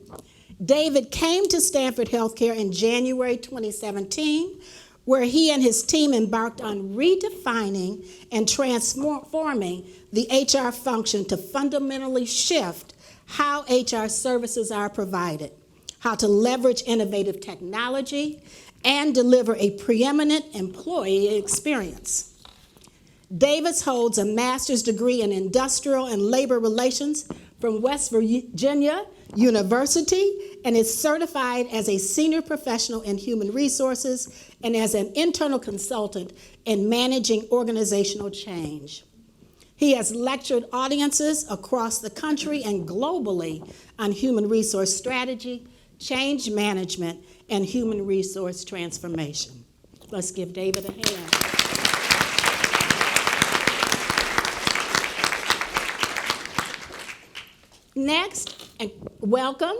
David came to Stanford Healthcare in January 2017, where he and his team embarked on redefining and transforming the HR function to fundamentally shift how HR services are provided, how to leverage innovative technology, and deliver a preeminent employee experience. Davis holds a master's degree in industrial and labor relations from West Virginia University and is certified as a senior professional in human resources and as an internal consultant in managing organizational change. He has lectured audiences across the country and globally on human resource strategy, change management, and human resource transformation. Let's give David a hand. Next, and welcome,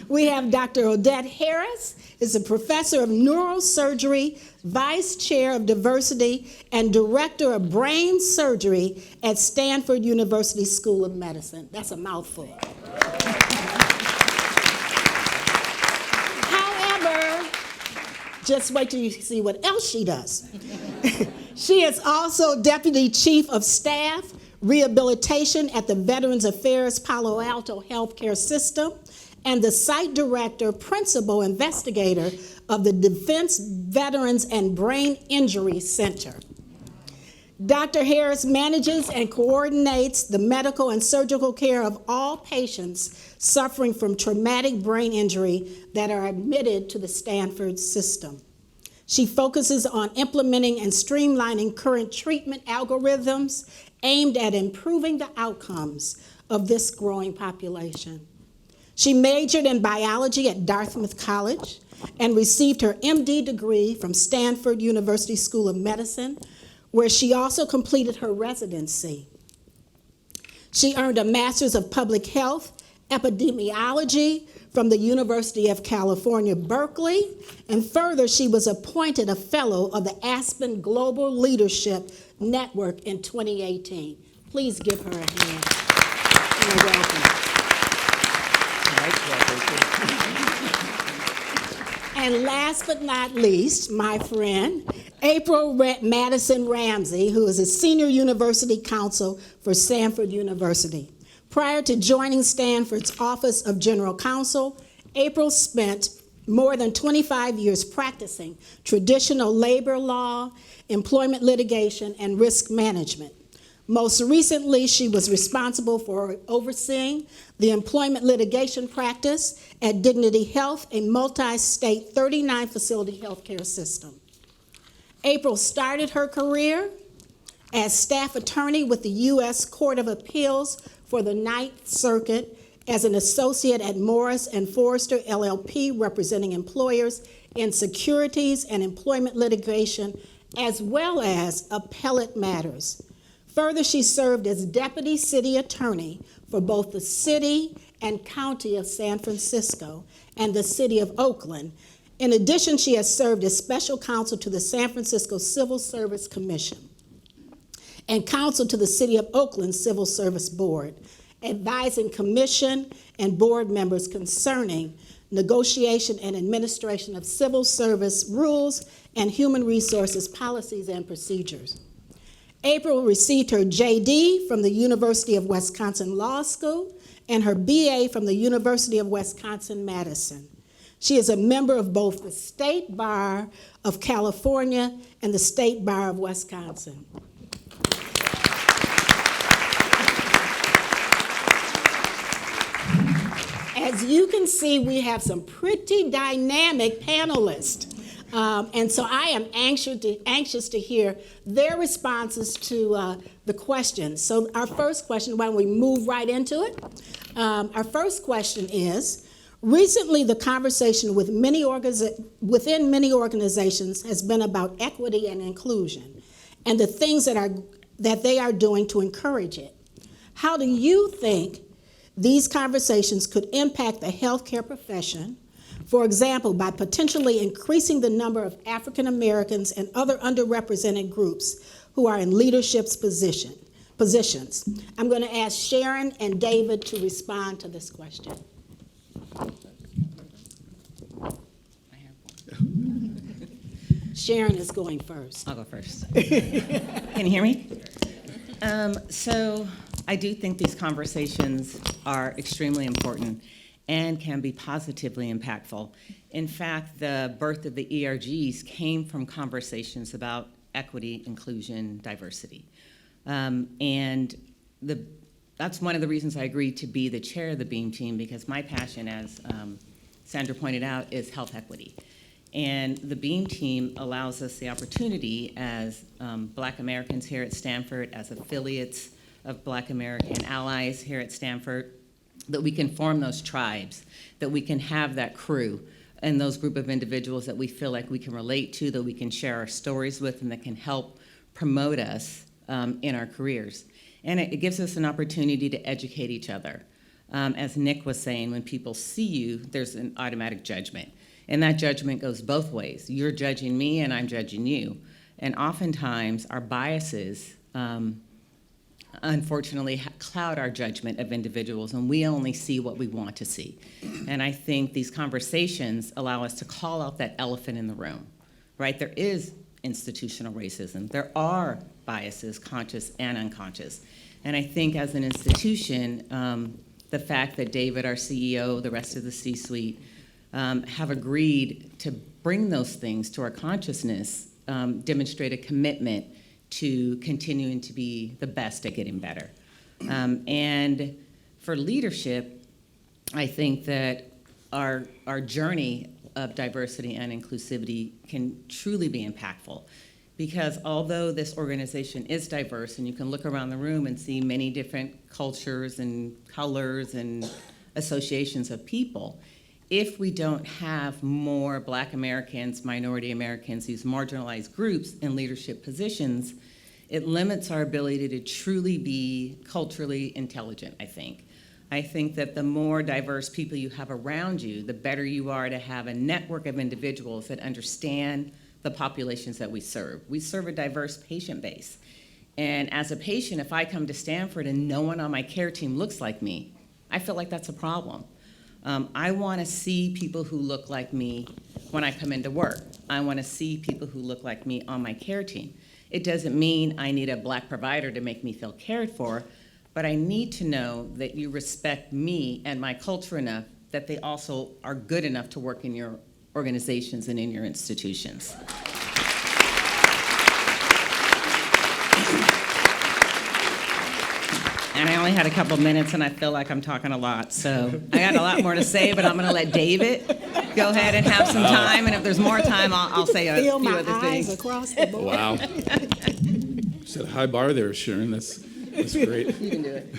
we have Dr. Odette Harris, is a professor of neurosurgery, vice chair of diversity, and director of brain surgery at Stanford University School of Medicine. That's a mouthful. However, just wait till you see what else she does. She is also deputy chief of staff, rehabilitation at the Veterans Affairs Palo Alto Healthcare System, and the site director, principal investigator of the Defense Veterans and Brain Injury Center. Dr. Harris manages and coordinates the medical and surgical care of all patients suffering from traumatic brain injury that are admitted to the Stanford system. She focuses on implementing and streamlining current treatment algorithms aimed at improving the outcomes of this growing population. She majored in biology at Dartmouth College and received her MD degree from Stanford University School of Medicine, where she also completed her residency. She earned a Master's of Public Health Epidemiology from the University of California, Berkeley, and further, she was appointed a Fellow of the Aspen Global Leadership Network in 2018. Please give her a hand. And a welcome. And last but not least, my friend, April Madison Ramsey, who is a senior university counsel for Stanford University. Prior to joining Stanford's Office of General Counsel, April spent more than 25 years practicing traditional labor law, employment litigation, and risk management. Most recently, she was responsible for overseeing the employment litigation practice at Dignity Health, a multi-state 39-facility healthcare system. April started her career as staff attorney with the U.S. Court of Appeals for the Ninth Circuit as an associate at Morris & Forrester LLP, representing employers in securities and employment litigation, as well as appellate matters. Further, she served as deputy city attorney for both the city and county of San Francisco and the city of Oakland. In addition, she has served as special counsel to the San Francisco Civil Service Commission and counsel to the City of Oakland Civil Service Board, advising commission and board members concerning negotiation and administration of civil service rules and human resources policies and procedures. April received her JD from the University of Wisconsin Law School and her BA from the University of Wisconsin-Madison. She is a member of both the State Bar of California and the State Bar of Wisconsin. As you can see, we have some pretty dynamic panelists. And so I am anxious to hear their responses to the questions. So our first question, why don't we move right into it? Our first question is, recently the conversation within many organizations has been about equity and inclusion and the things that they are doing to encourage it. How do you think these conversations could impact the healthcare profession, for example, by potentially increasing the number of African Americans and other underrepresented groups who are in leadership positions? I'm going to ask Sharon and David to respond to this question. Sharon is going first. I'll go first. Can you hear me? So I do think these conversations are extremely important and can be positively impactful. In fact, the birth of the ERGs came from conversations about equity, inclusion, diversity. And that's one of the reasons I agreed to be the chair of the BEAM team, because my passion, as Sandra pointed out, is health equity. And the BEAM team allows us the opportunity as Black Americans here at Stanford, as affiliates of Black American allies here at Stanford, that we can form those tribes, that we can have that crew and those group of individuals that we feel like we can relate to, that we can share our stories with, and that can help promote us in our careers. And it gives us an opportunity to educate each other. As Nick was saying, when people see you, there's an automatic judgment. And that judgment goes both ways. You're judging me and I'm judging you. And oftentimes our biases, unfortunately, cloud our judgment of individuals, and we only see what we want to see. And I think these conversations allow us to call out that elephant in the room, right? There is institutional racism. There are biases, conscious and unconscious. And I think as an institution, the fact that David, our CEO, the rest of the C-suite, have agreed to bring those things to our consciousness, demonstrate a commitment to continuing to be the best at getting better. And for leadership, I think that our journey of diversity and inclusivity can truly be impactful. Because although this organization is diverse, and you can look around the room and see many different cultures and colors and associations of people, if we don't have more Black Americans, minority Americans, these marginalized groups in leadership positions, it limits our ability to truly be culturally intelligent, I think. I think that the more diverse people you have around you, the better you are to have a network of individuals that understand the populations that we serve. We serve a diverse patient base. And as a patient, if I come to Stanford and no one on my care team looks like me, I feel like that's a problem. I want to see people who look like me when I come into work. I want to see people who look like me on my care team. It doesn't mean I need a Black provider to make me feel cared for, but I need to know that you respect me and my culture enough that they also are good enough to work in your organizations and in your institutions. And I only had a couple minutes, and I feel like I'm talking a lot, so I got a lot more to say, but I'm going to let David go ahead and have some time, and if there's more time, I'll say a Feel few my other eyes things. across the board. Wow. Set a high bar there, Sharon. That's great. You can do it.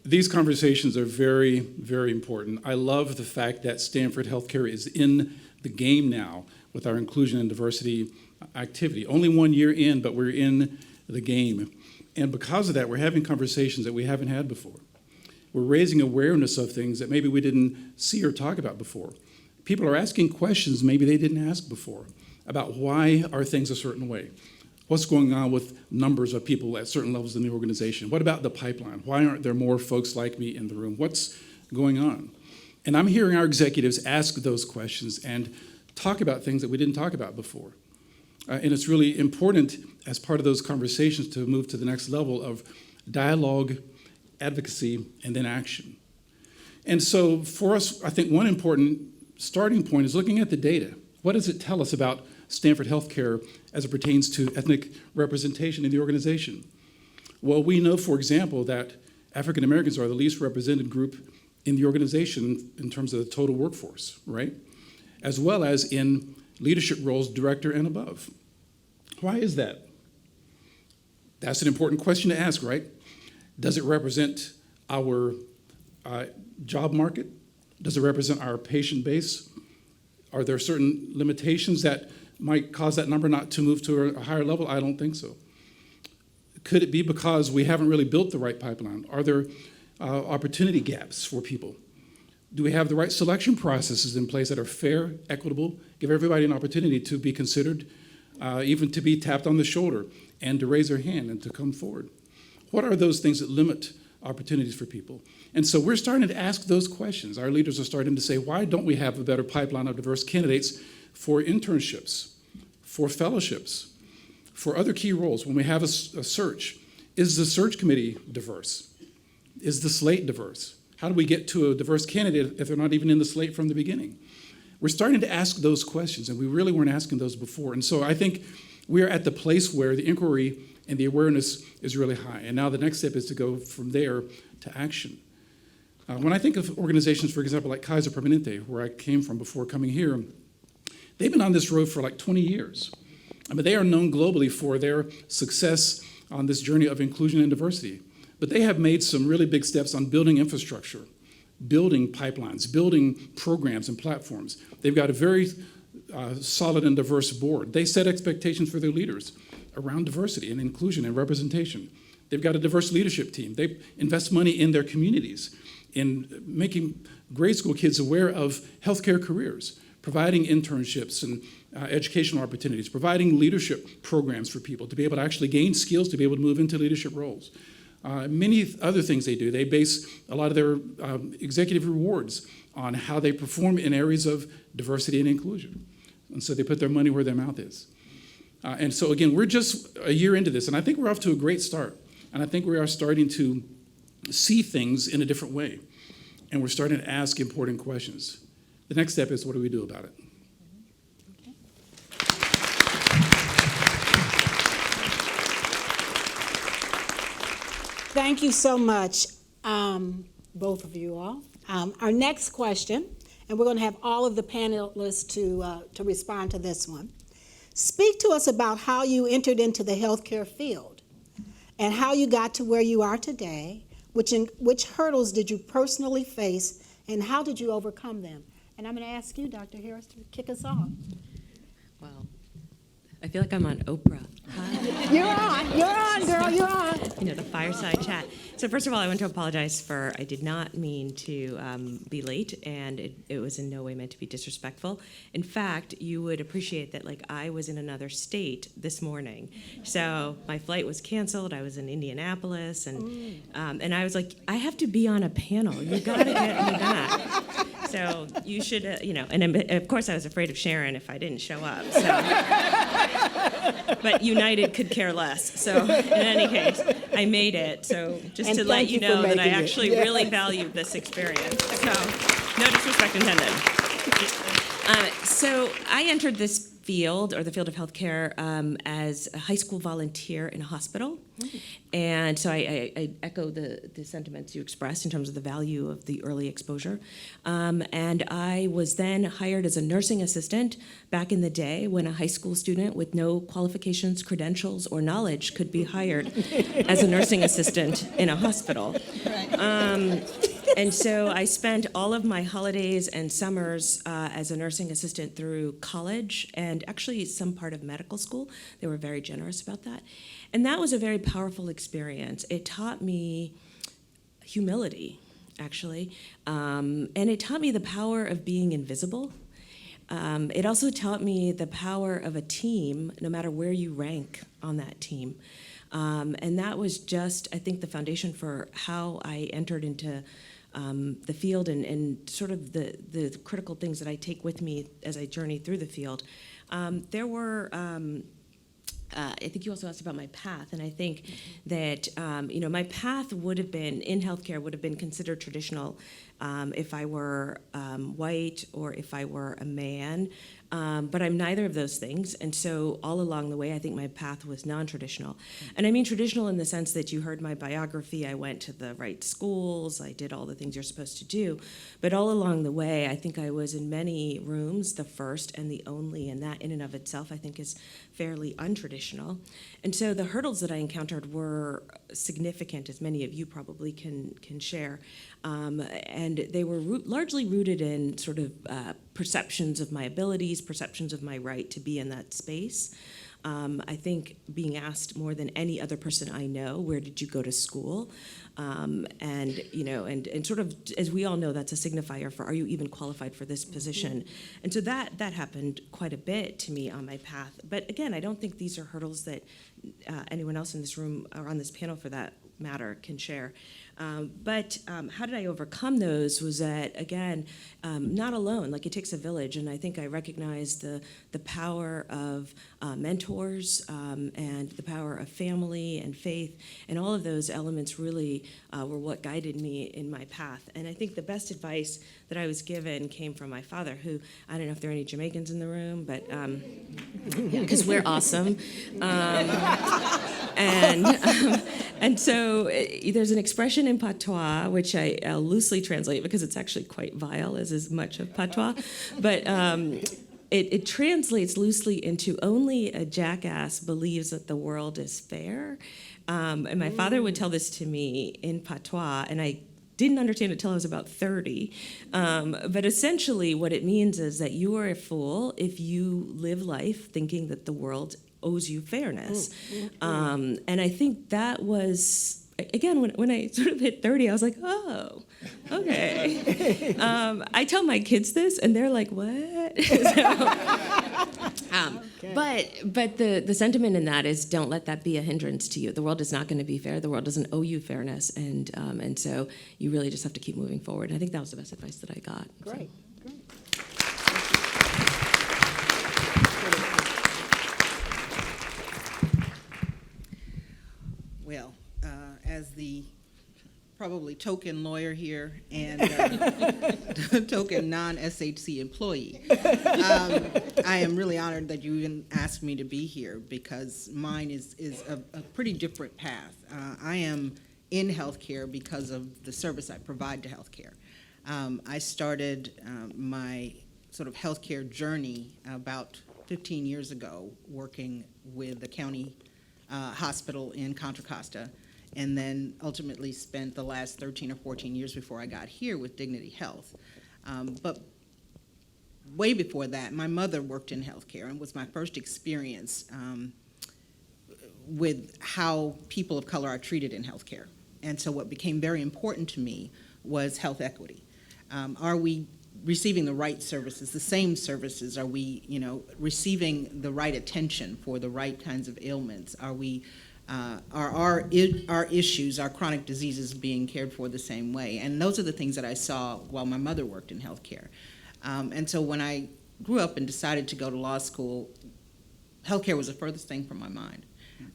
These conversations are very, very important. I love the fact that Stanford Healthcare is in the game now with our inclusion and diversity activity. Only 1 year in, but we're in the game. And because of that, we're having conversations that we haven't had before. We're raising awareness of things that maybe we didn't see or talk about before. People are asking questions maybe they didn't ask before about why are things a certain way. What's going on with numbers of people at certain levels in the organization? What about the pipeline? Why aren't there more folks like me in the room? What's going on? And I'm hearing our executives ask those questions and talk about things that we didn't talk about before. And it's really important as part of those conversations to move to the next level of dialogue, advocacy, and then action. And so for us, I think one important starting point is looking at the data. What does it tell us about Stanford Healthcare as it pertains to ethnic representation in the organization? Well, we know, for example, that African Americans are the least represented group in the organization in terms of the total workforce, right? As well as in leadership roles, director and above. Why is that? That's an important question to ask, right? Does it represent our job market? Does it represent our patient base? Are there certain limitations that might cause that number not to move to a higher level? I don't think so. Could it be because we haven't really built the right pipeline? Are there opportunity gaps for people? Do we have the right selection processes in place that are fair, equitable, give everybody an opportunity to be considered, even to be tapped on the shoulder and to raise their hand and to come forward? What are those things that limit opportunities for people? And so we're starting to ask those questions. Our leaders are starting to say, why don't we have a better pipeline of diverse candidates for internships, for fellowships, for other key roles? When we have a search, is the search committee diverse? Is the slate diverse? How do we get to a diverse candidate if they're not even in the slate from the beginning? We're starting to ask those questions, and we really weren't asking those before. And so I think we're at the place where the inquiry and the awareness is really high. And now the next step is to go from there to action. When I think of organizations, for example, like Kaiser Permanente, where I came from before coming here, they've been on this road for like 20 years. I mean, they are known globally for their success on this journey of inclusion and diversity. But they have made some really big steps on building infrastructure, building pipelines, building programs and platforms. They've got a very solid and diverse board. They set expectations for their leaders around diversity and inclusion and representation. They've got a diverse leadership team. They invest money in their communities, in making grade school kids aware of healthcare careers, providing internships and educational opportunities, providing leadership programs for people to be able to actually gain skills to be able to move into leadership roles. Many other things they do. They base a lot of their executive rewards on how they perform in areas of diversity and inclusion. And so they put their money where their mouth is. And so again, we're just a year into this, and I think we're off to a great start. And I think we are starting to see things in a different way. And we're starting to ask important questions. The next step is, what do we do about it? Thank you so much, both of you all. Our next question and we're going to have all of the panelists to respond to this one. Speak to us about how you entered into the healthcare field and how you got to where you are today. Which hurdles did you personally face, and how did you overcome them? And I'm going to ask you, Dr. Harris, to kick us off. Well, I feel like I'm on Oprah. Hi. You're on, girl, you're on. You know, the fireside chat. So first of all, I want to apologize for, I did not mean to be late, and it was in no way meant to be disrespectful. In fact, you would appreciate that, like, I was in another state this morning. So my flight was canceled. I was in Indianapolis, and I was like, I have to be on a panel. You got to get me back. So you should, and of course I was afraid of Sharon if I didn't show up. So. But United could care less. So in any case, I made it. So just to let you know that I actually really valued this experience. So no disrespect intended. So I entered this field, or the field of healthcare, as a high school volunteer in a hospital. And so I echo the sentiments you expressed in terms of the value of the early exposure. And I was then hired as a nursing assistant back in the day when a high school student with no qualifications, credentials, or knowledge could be hired as a nursing assistant in a hospital. And so I spent all of my holidays and summers as a nursing assistant through college and actually some part of medical school. They were very generous about that. And that was a very powerful experience. It taught me humility, actually, and it taught me the power of being invisible. It also taught me the power of a team, no matter where you rank on that team. And that was just, I think, the foundation for how I entered into the field and sort of the critical things that I take with me as I journey through the field. There were, I think you also asked about my path, and I think that, my path would have been, in healthcare, would have been considered traditional if I were white or if I were a man. But I'm neither of those things, and so all along the way, I think my path was non-traditional. And I mean traditional in the sense that you heard my biography, I went to the right schools, I did all the things you're supposed to do, but all along the way, I think I was in many rooms the first and the only, and that in and of itself, I think, is fairly untraditional. And so the hurdles that I encountered were significant, as many of you probably can share, and they were largely rooted in sort of perceptions of my abilities, perceptions of my right to be in that space. I think being asked more than any other person I know, where did you go to school? And sort of, as we all know, that's a signifier for, are you even qualified for this position? And so that happened quite a bit to me on my path. But again, I don't think these are hurdles that anyone else in this room or on this panel, for that matter, can share. But how did I overcome those was that, again, not alone, like it takes a village, and I think I recognized the power of mentors and the power of family and faith, and all of those elements really were what guided me in my path. And I think the best advice that I was given came from my father, who, I don't know if there are any Jamaicans in the room, but because we're awesome. And so there's an expression in patois, which I'll loosely translate because it's actually quite vile, as is much of patois, but it translates loosely into only a jackass believes that the world is fair. And my father would tell this to me in patois, and I didn't understand it till I was about 30. But essentially what it means is that you are a fool if you live life thinking that the world owes you fairness. And I think that was, again, when I sort of hit 30, I was like, oh, okay. I tell my kids this, and they're like, what? But the sentiment in that is, don't let that be a hindrance to you. The world is not going to be fair. The world doesn't owe you fairness, and so you really just have to keep moving forward. And I think that was the best advice that I got. Great. Well, as the probably token lawyer here and token non-SHC employee, I am really honored that you even asked me to be here, because mine is a pretty different path. I am in healthcare because of the service I provide to healthcare. I started my sort of healthcare journey about 15 years ago, working with the county hospital in Contra Costa, and then ultimately spent the last 13 or 14 years before I got here with Dignity Health. But way before that, my mother worked in healthcare and was my first experience with how people of color are treated in healthcare. And so what became very important to me was health equity. Are we receiving the right services, the same services? Are we, receiving the right attention for the right kinds of ailments? Are we, are our issues, our chronic diseases being cared for the same way? And those are the things that I saw while my mother worked in healthcare. And so when I grew up and decided to go to law school, healthcare was the furthest thing from my mind.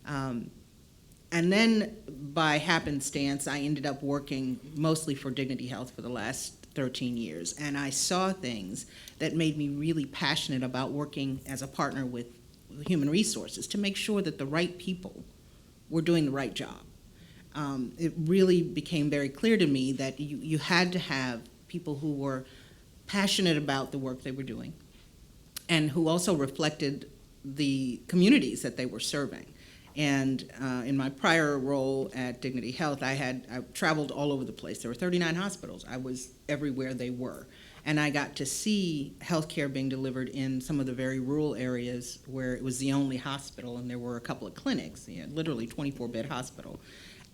And then by happenstance, I ended up working mostly for Dignity Health for the last 13 years. And I saw things that made me really passionate about working as a partner with human resources to make sure that the right people were doing the right job. It really became very clear to me that you had to have people who were passionate about the work they were doing and who also reflected the communities that they were serving. And in my prior role at Dignity Health, I traveled all over the place. There were 39 hospitals. I was everywhere they were. And I got to see healthcare being delivered in some of the very rural areas where it was the only hospital, and there were a couple of clinics, literally 24-bed hospital,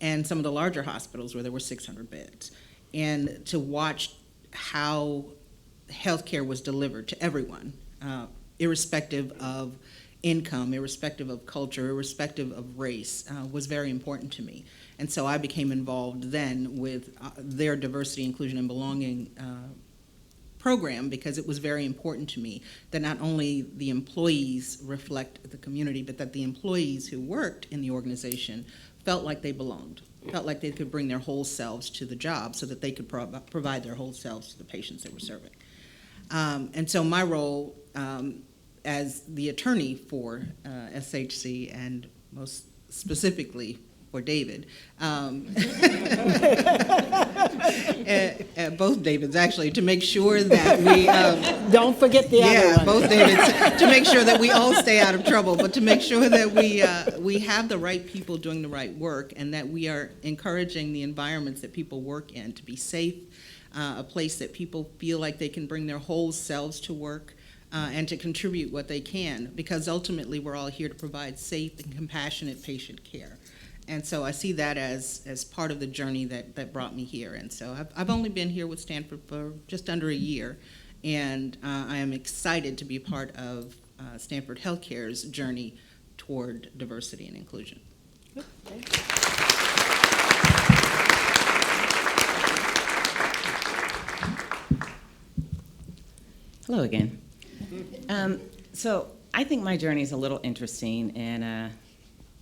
and some of the larger hospitals where there were 600 beds. And to watch how healthcare was delivered to everyone, irrespective of income, irrespective of culture, irrespective of race, was very important to me. And so I became involved then with their diversity, inclusion, and belonging program, because it was very important to me that not only the employees reflect the community, but that the employees who worked in the organization felt like they belonged, felt like they could bring their whole selves to the job so that they could provide their whole selves to the patients they were serving. And so my role as the attorney for SHC, and most specifically for David, both Davids actually, to make sure that we Don't forget the other one. both Davids, to make sure that we all stay out of trouble, but to make sure that we have the right people doing the right work, and that we are encouraging the environments that people work in to be safe, a place that people feel like they can bring their whole selves to work. And to contribute what they can, because ultimately we're all here to provide safe and compassionate patient care. And so I see that as part of the journey that brought me here. And so I've only been here with Stanford for just under a year, and I am excited to be part of Stanford Healthcare's journey toward diversity and inclusion. Hello again. So I think my journey is a little interesting and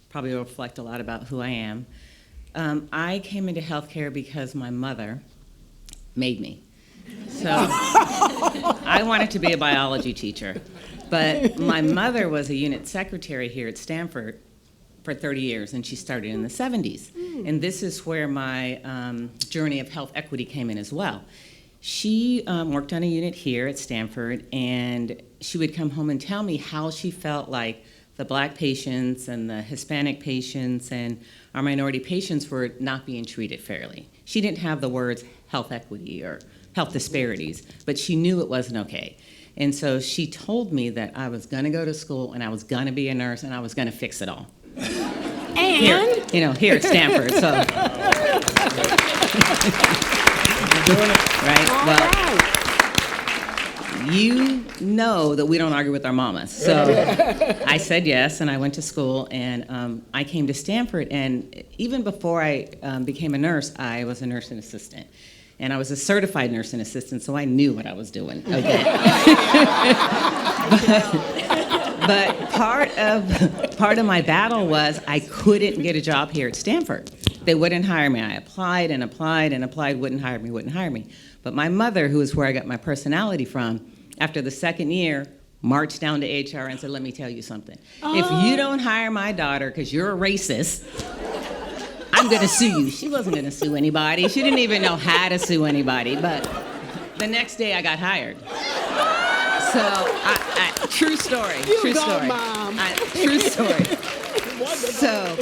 probably will reflect a lot about who I am. I came into healthcare because my mother made me. So I wanted to be a biology teacher, but my mother was a unit secretary here at Stanford for 30 years, and she started in the 70s. And this is where my journey of health equity came in as well. She worked on a unit here at Stanford, and she would come home and tell me how she felt like the Black patients and the Hispanic patients and our minority patients were not being treated fairly. She didn't have the words health equity or health disparities, but she knew it wasn't okay. And so she told me that I was going to go to school and I was going to be a nurse and I was going to fix it all. And? Here at Stanford, so. Right? All Well, right. you know that we don't argue with our mamas. So I said yes, and I went to school, and I came to Stanford, and even before I became a nurse, I was a nursing assistant. And I was a certified nursing assistant, so I knew what I was doing. Okay. but part of my battle was I couldn't get a job here at Stanford. They wouldn't hire me. I applied and applied and applied, wouldn't hire me. But my mother, who is where I got my personality from, after the second year, marched down to HR and said, let me tell you something. If you don't hire my daughter because you're a racist, I'm going to sue you. She wasn't going to sue anybody. She didn't even know how to sue anybody. But the next day I got hired. So, true story. You True go, story. Mom. True story. So,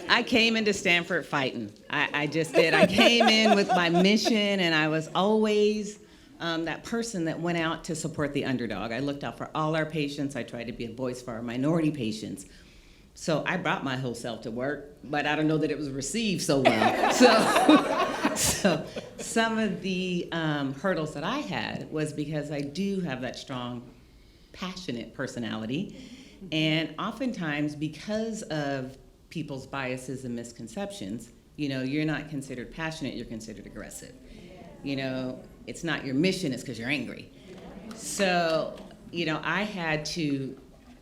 I came into Stanford fighting. I just did. I came in with my mission, and I was always that person that went out to support the underdog. I looked out for all our patients. I tried to be a voice for our minority patients. So I brought my whole self to work, but I don't know that it was received so well. So some of the hurdles that I had was because I do have that strong, passionate personality. And oftentimes, because of people's biases and misconceptions, you're not considered passionate, you're considered aggressive. It's not your mission, it's because you're angry. So, I had to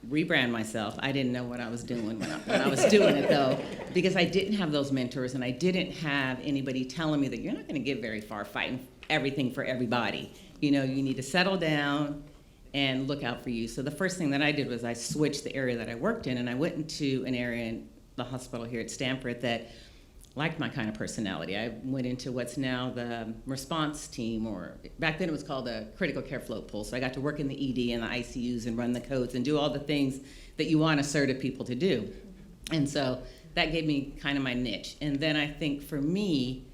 rebrand myself. I didn't know what I was doing when I was doing it, though, because I didn't have those mentors, and I didn't have anybody telling me that you're not going to get very far fighting everything for everybody. You need to settle down and look out for you. So the first thing that I did was I switched the area that I worked in, and I went into an area in the hospital here at Stanford that liked my kind of personality. I went into what's now the response team, or back then it was called a critical care float pool. So I got to work in the ED and the ICUs and run the codes and do all the things that you want assertive people to do. And so that gave me kind of my niche. And then I think for me,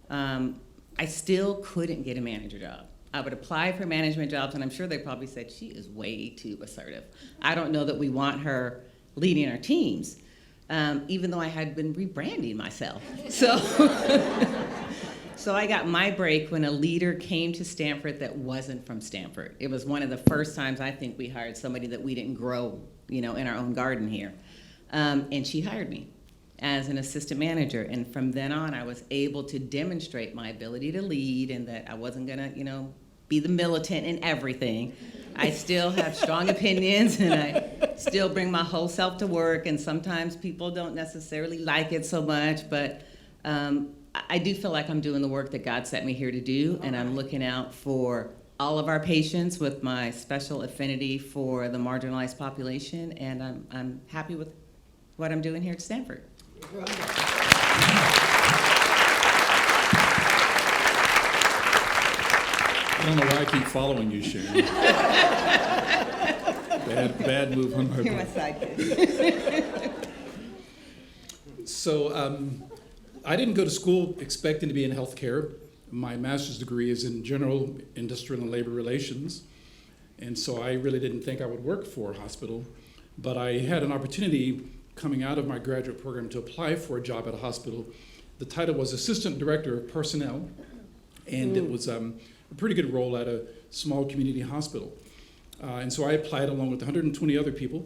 I still couldn't get a manager job. I would apply for management jobs, and I'm sure they probably said, she is way too assertive. I don't know that we want her leading our teams. Even though I had been rebranding myself. So I got my break when a leader came to Stanford that wasn't from Stanford. It was one of the first times I think we hired somebody that we didn't grow, in our own garden here. And she hired me as an assistant manager. And from then on, I was able to demonstrate my ability to lead, and that I wasn't gonna, be the militant in everything. I still have strong opinions, and I still bring my whole self to work, and sometimes people don't necessarily like it so much, but I do feel like I'm doing the work that God sent me here to do, and I'm looking out for all of our patients with my special affinity for the marginalized population, and I'm happy with what I'm doing here at Stanford. I don't know why I keep following you, Sharon. Bad move on my You're my part. sidekick. So I didn't go to school expecting to be in healthcare. My master's degree is in general industrial and labor relations. And so I really didn't think I would work for a hospital. But I had an opportunity coming out of my graduate program to apply for a job at a hospital. The title was Assistant Director of Personnel. And it was a pretty good role at a small community hospital. And so I applied along with 120 other people.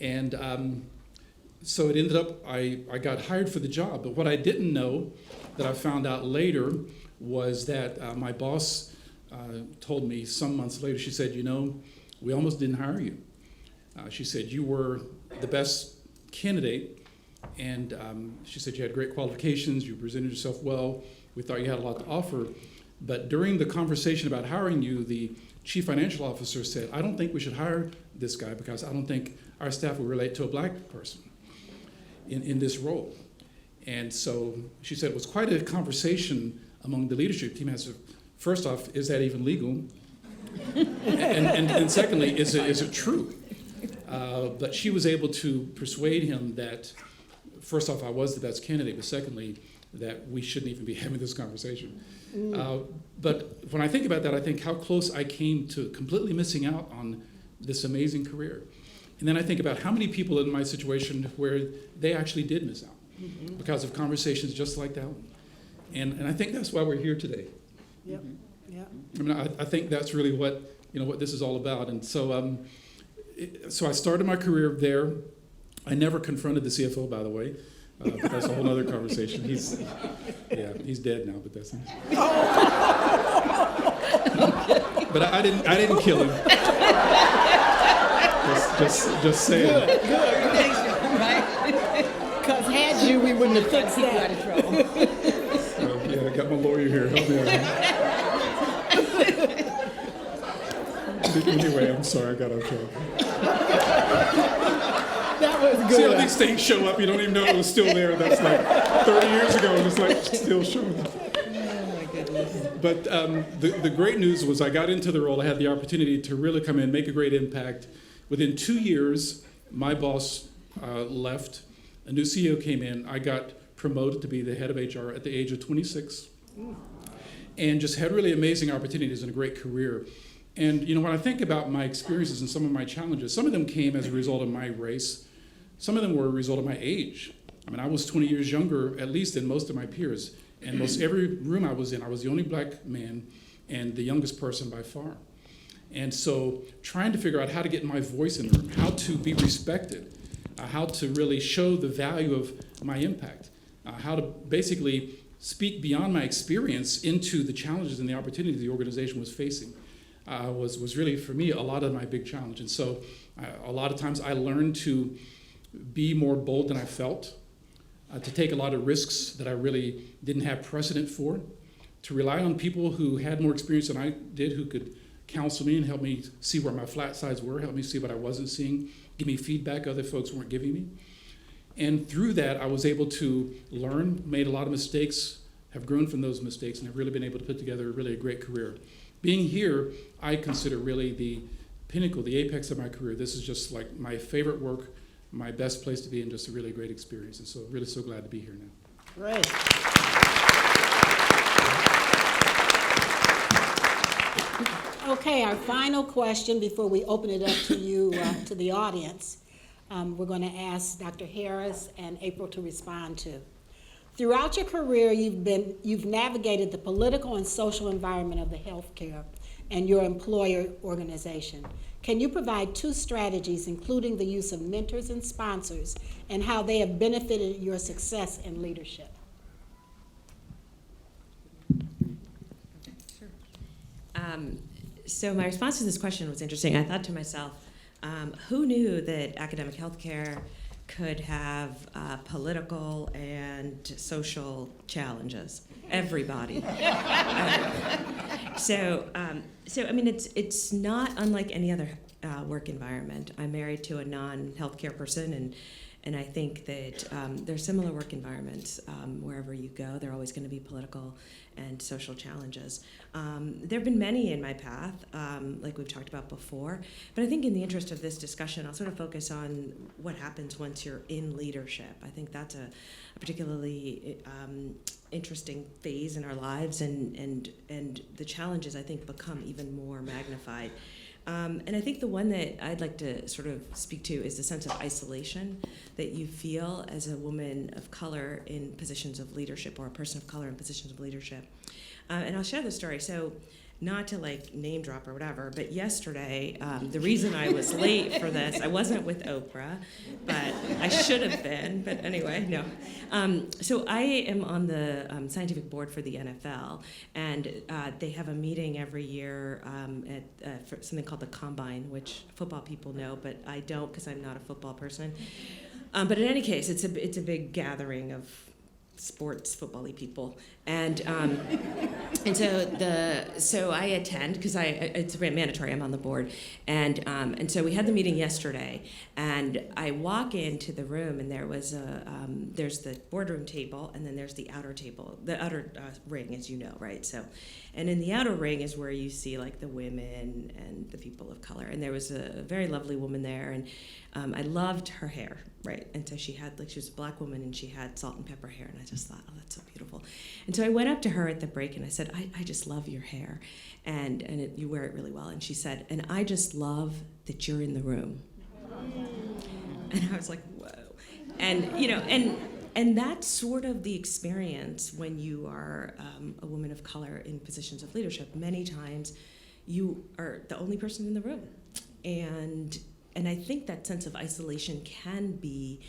And so it ended up, I got hired for the job. But what I didn't know that I found out later was that my boss told me some months later, she said, we almost didn't hire you. She said, you were the best candidate. And she said, you had great qualifications, you presented yourself well, we thought you had a lot to offer. But during the conversation about hiring you, the chief financial officer said, I don't think we should hire this guy because I don't think our staff will relate to a black person in this role. And so she said it was quite a conversation among the leadership team. As first off, is that even legal? and secondly, is it true? But she was able to persuade him that, first off, I was the best candidate, but secondly, that we shouldn't even be having this conversation. But when I think about that, I think how close I came to completely missing out on this amazing career. And then I think about how many people in my situation where they actually did miss out because of conversations just like that one. And I think that's why we're here today. Yep. Yep. I mean, I think that's really what this is all about. And so so I started my career there. I never confronted the CFO, by the way. But that's a whole other conversation. He's dead now, but that's it. But I didn't kill him. Just saying. Good. Because had you, we wouldn't have fixed that. So, I got my lawyer here. Help me out. Anyway, I'm sorry I got off track. That was good. See how these things show up, you don't even know it was still there. That's like 30 years ago, and it's like still showing up. Oh my goodness. But the great news was I got into the role. I had the opportunity to really come in, make a great impact. Within 2 years, my boss left. A new CEO came in. I got promoted to be the head of HR at the age of 26, and just had really amazing opportunities and a great career. And when I think about my experiences and some of my challenges, some of them came as a result of my race. Some of them were a result of my age. I mean, I was 20 years younger, at least, than most of my peers. And most every room I was in, I was the only black man and the youngest person by far. And so trying to figure out how to get my voice in the room, how to be respected, how to really show the value of my impact, how to basically speak beyond my experience into the challenges and the opportunities the organization was facing was really, for me, a lot of my big challenge. And so a lot of times I learned to be more bold than I felt, to take a lot of risks that I really didn't have precedent for, to rely on people who had more experience than I did, who could counsel me and help me see where my flat sides were, help me see what I wasn't seeing, give me feedback other folks weren't giving me. And through that, I was able to learn, made a lot of mistakes, have grown from those mistakes, and have really been able to put together really a great career. Being here, I consider really the pinnacle, the apex of my career. This is just like my favorite work, my best place to be, and just a really great experience. And so really so glad to be here now. Great. Okay, our final question before we open it up to you, to the audience, we're going to ask Dr. Harris and April to respond to. Throughout your career, you've navigated the political and social environment of the healthcare and your employer organization. Can you provide 2 strategies, including the use of mentors and sponsors, and how they have benefited your success in leadership? So my response to this question was interesting. I thought to myself, who knew that academic healthcare could have political and social challenges? Everybody. So I mean, it's not unlike any other work environment. I'm married to a non-healthcare person, and I think that there are similar work environments wherever you go. There are always going to be political and social challenges. There have been many in my path, like we've talked about before, but I think in the interest of this discussion, I'll sort of focus on what happens once you're in leadership. I think that's a particularly interesting phase in our lives, and the challenges, I think, become even more magnified. And I think the one that I'd like to sort of speak to is the sense of isolation that you feel as a woman of color in positions of leadership, or a person of color in positions of leadership. And I'll share this story. So, not to like name drop or whatever, but yesterday, the reason I was late for this, I wasn't with Oprah, but I should have been, but anyway, no. So I am on the scientific board for the NFL, and they have a meeting every year for something called the Combine, which football people know, but I don't because I'm not a football person. But in any case, it's a big gathering of sports football-y people, and so I attend because it's mandatory. I'm on the board, and so we had the meeting yesterday, and I walk into the room, and there's the boardroom table, and then there's the outer table, the outer ring, as you know, right? So, and in the outer ring is where you see like the women and the people of color, and there was a very lovely woman there, and I loved her hair, right? And so she was a black woman, and she had salt and pepper hair, and I just thought, oh, that's so beautiful. And so I went up to her at the break, and I said, I just love your hair, and you wear it really well. And she said, and I just love that you're in the room. And I was like, whoa. And, and that's sort of the experience when you are a woman of color in positions of leadership. Many times you are the only person in the room. And I think that sense of isolation can be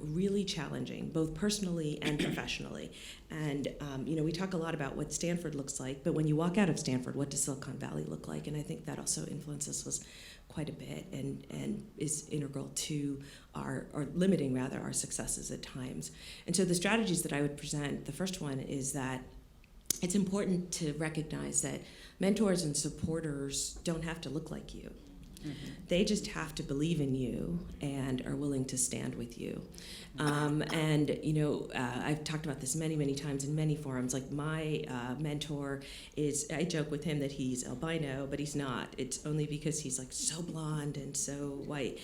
really challenging, both personally and professionally. And we talk a lot about what Stanford looks like, but when you walk out of Stanford, what does Silicon Valley look like? And I think that also influences us quite a bit and is integral to or limiting rather our successes at times. And so the strategies that I would present, the first one is that it's important to recognize that mentors and supporters don't have to look like you. They just have to believe in you and are willing to stand with you. And you know, I've talked about this many, many times in many forums. Like my mentor is, I joke with him that he's albino, but he's not. It's only because he's like so blonde and so white.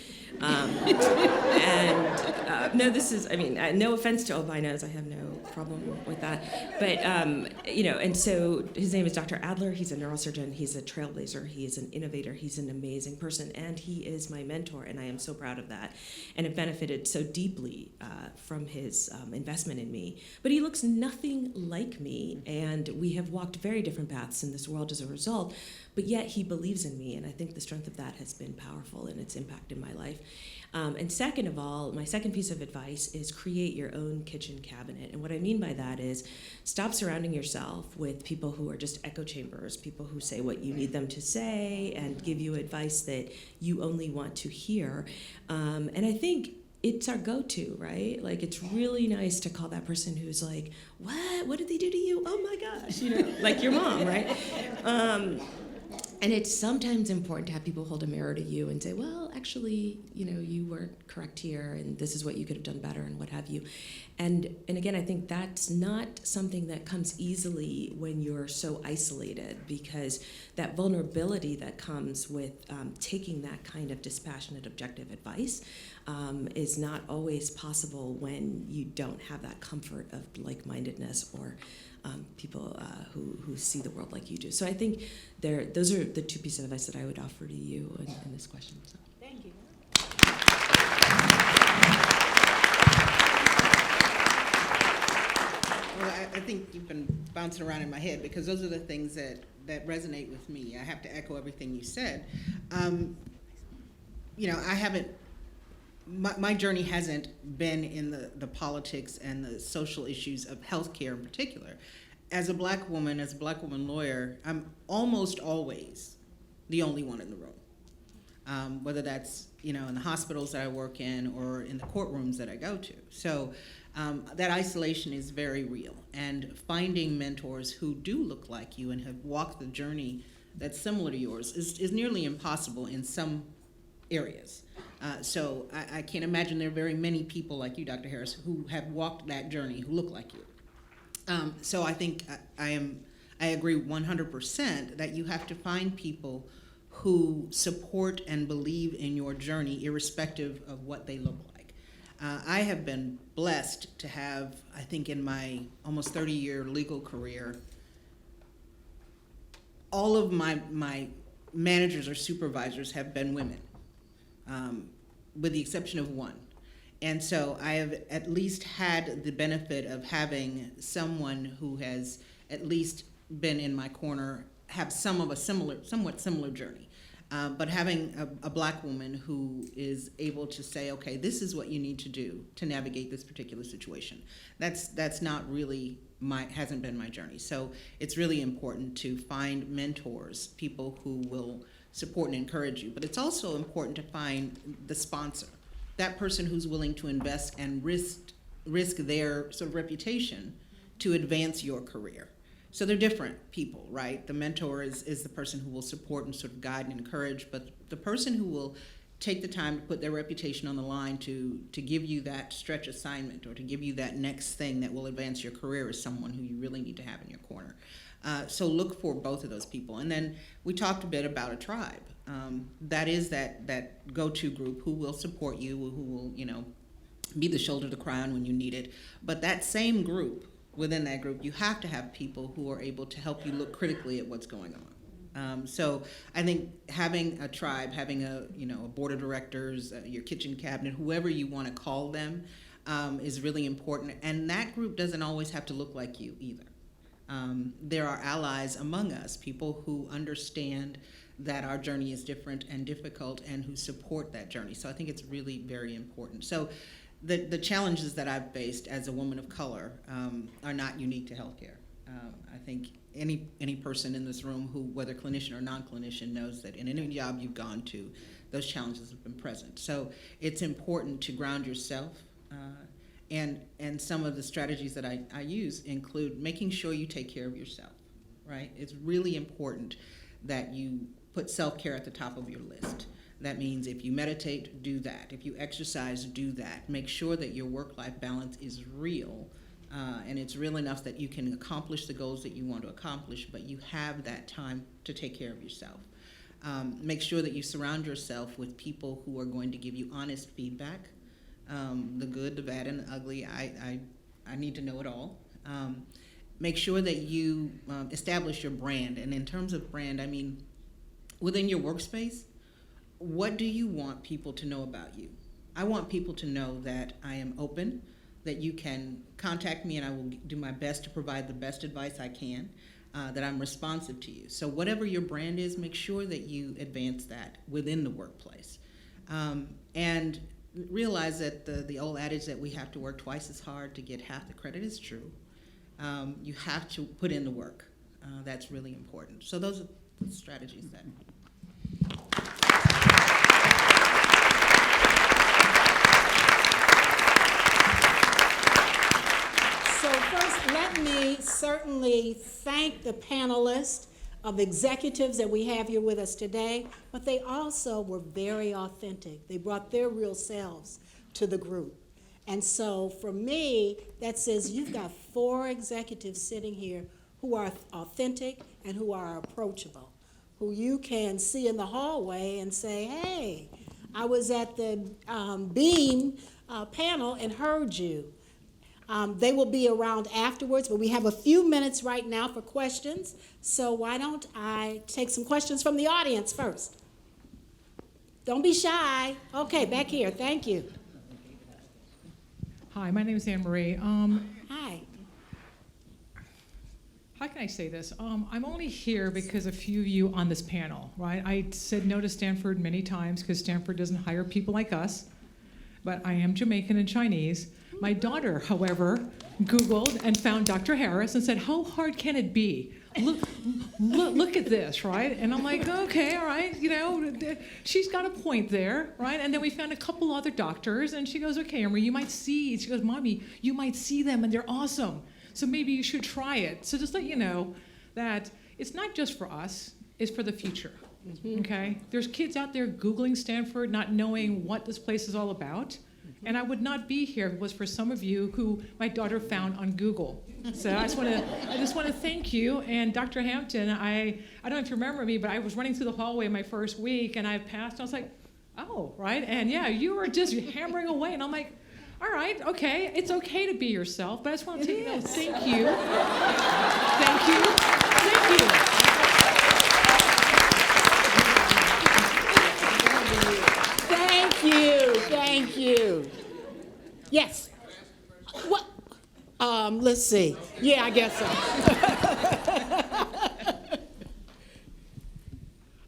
No, this is, I mean, no offense to albinos, I have no problem with that. But, you know, and so his name is Dr. Adler. He's a neurosurgeon. He's a trailblazer. He is an innovator. He's an amazing person. And he is my mentor, and I am so proud of that. And have benefited so deeply from his investment in me. But he looks nothing like me, and we have walked very different paths in this world as a result. But yet he believes in me, and I think the strength of that has been powerful in its impact in my life. And second of all, my second piece of advice is create your own kitchen cabinet. And what I mean by that is stop surrounding yourself with people who are just echo chambers, people who say what you need them to say and give you advice that you only want to hear. And I think it's our go-to, right? Like, it's really nice to call that person who's like, what did they do to you? Oh my gosh, you know, like your mom, right? And it's sometimes important to have people hold a mirror to you and say, well, actually, you know, you weren't correct here, and this is what you could have done better, and what have you. And again, I think that's not something that comes easily when you're so isolated, because that vulnerability that comes with taking that kind of dispassionate, objective advice is not always possible when you don't have that comfort of like-mindedness or people who see the world like you do. So I think those are the two pieces of advice that I would offer to you in this question. So. Thank you. Well, I think you've been bouncing around in my head, because those are the things that resonate with me. I have to echo everything you said. You know, I haven't, my journey hasn't been in the politics and the social issues of healthcare in particular. As a black woman lawyer, I'm almost always the only one in the room, whether that's, you know, in the hospitals that I work in or in the courtrooms that I go to. So that isolation is very real. And finding mentors who do look like you and have walked the journey that's similar to yours is nearly impossible in some areas. So I can't imagine there are very many people like you, Dr. Harris, who have walked that journey, who look like you. So I think I agree 100% that you have to find people who support and believe in your journey, irrespective of what they look like. I have been blessed to have, I think in my almost 30-year legal career, all of my managers or supervisors have been women, with the exception of one. And so I have at least had the benefit of having someone who has at least been in my corner have somewhat similar journey. But having a black woman who is able to say, okay, this is what you need to do to navigate this particular situation. That's not really hasn't been my journey. So it's really important to find mentors, people who will support and encourage you. But it's also important to find the sponsor, that person who's willing to invest and risk their sort of reputation to advance your career. So they're different people, right? The mentor is the person who will support and sort of guide and encourage, but the person who will take the time to put their reputation on the line to give you that stretch assignment or to give you that next thing that will advance your career is someone who you really need to have in your corner. So look for both of those people. And then we talked a bit about a tribe. That is that go-to group who will support you, who will, you know, be the shoulder to cry on when you need it. But that same group, within that group, you have to have people who are able to help you look critically at what's going on. So I think having a tribe, having a board of directors, your kitchen cabinet, whoever you want to call them, is really important. And that group doesn't always have to look like you either. There are allies among us, people who understand that our journey is different and difficult and who support that journey. So I think it's really very important. So the challenges that I've faced as a woman of color are not unique to healthcare. I think any person in this room who, whether clinician or non-clinician, knows that in any job you've gone to, those challenges have been present. So it's important to ground yourself, and some of the strategies that I use include making sure you take care of yourself, right? It's really important that you put self-care at the top of your list. That means if you meditate, do that. If you exercise, do that. Make sure that your work-life balance is real, and it's real enough that you can accomplish the goals that you want to accomplish, but you have that time to take care of yourself. Make sure that you surround yourself with people who are going to give you honest feedback, the good, the bad, and the ugly. I need to know it all. Make sure that you establish your brand. And in terms of brand, I mean, within your workspace, what do you want people to know about you? I want people to know that I am open, that you can contact me and I will do my best to provide the best advice I can, that I'm responsive to you. So whatever your brand is, make sure that you advance that within the workplace. And realize that the old adage that we have to work twice as hard to get half the credit is true. You have to put in the work. That's really important. So those are the strategies that. So first, let me certainly thank the panelists of executives that we have here with us today, but they also were very authentic. They brought their real selves to the group. And so for me, that says you've got 4 executives sitting here who are authentic and who are approachable, who you can see in the hallway and say, hey, I was at the BEAM panel and heard you. They will be around afterwards, but we have a few minutes right now for questions. So why don't I take some questions from the audience first? Don't be shy. Okay, back here. Thank you. Hi, my name is Anne Marie. Hi. How can I say this? I'm only here because a few of you on this panel, right? I said no to Stanford many times because Stanford doesn't hire people like us, but I am Jamaican and Chinese. My daughter, however, Googled and found Dr. Harris and said, how hard can it be? Look at this, right? And I'm like, okay, all right, you know, she's got a point there, right? And then we found a couple other doctors, and she goes, okay, Emery, you might see, she goes, Mommy, you might see them, and they're awesome. So maybe you should try it. So just let you know that it's not just for us, it's for the future, okay? There's kids out there Googling Stanford, not knowing what this place is all about. And I would not be here if it was for some of you who my daughter found on Google. So I just want to thank you. And Dr. Hampton, I don't know if you remember me, but I was running through the hallway my first week, and I passed. I was like, oh, right? And yeah, you were just hammering away, and I'm like, all right, okay, it's okay to be yourself, but I just want to tell you, thank you, thank you, thank you. Thank you. Yes. What? Let's see. Yeah, I guess so.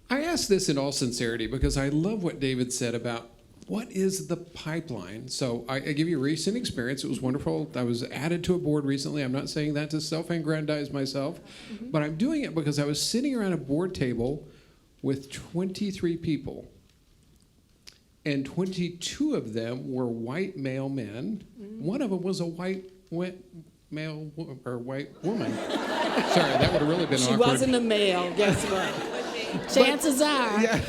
I ask this in all sincerity because I love what David said about what is the pipeline. So I give you a recent experience. It was wonderful. I was added to a board recently. I'm not saying that to self-aggrandize myself, but I'm doing it because I was sitting around a board table with 23 people. And 22 of them were white male men. One of them was a white male or white woman. Sorry, that would have really been awkward. She wasn't a male, guess what? Chances are. Yeah.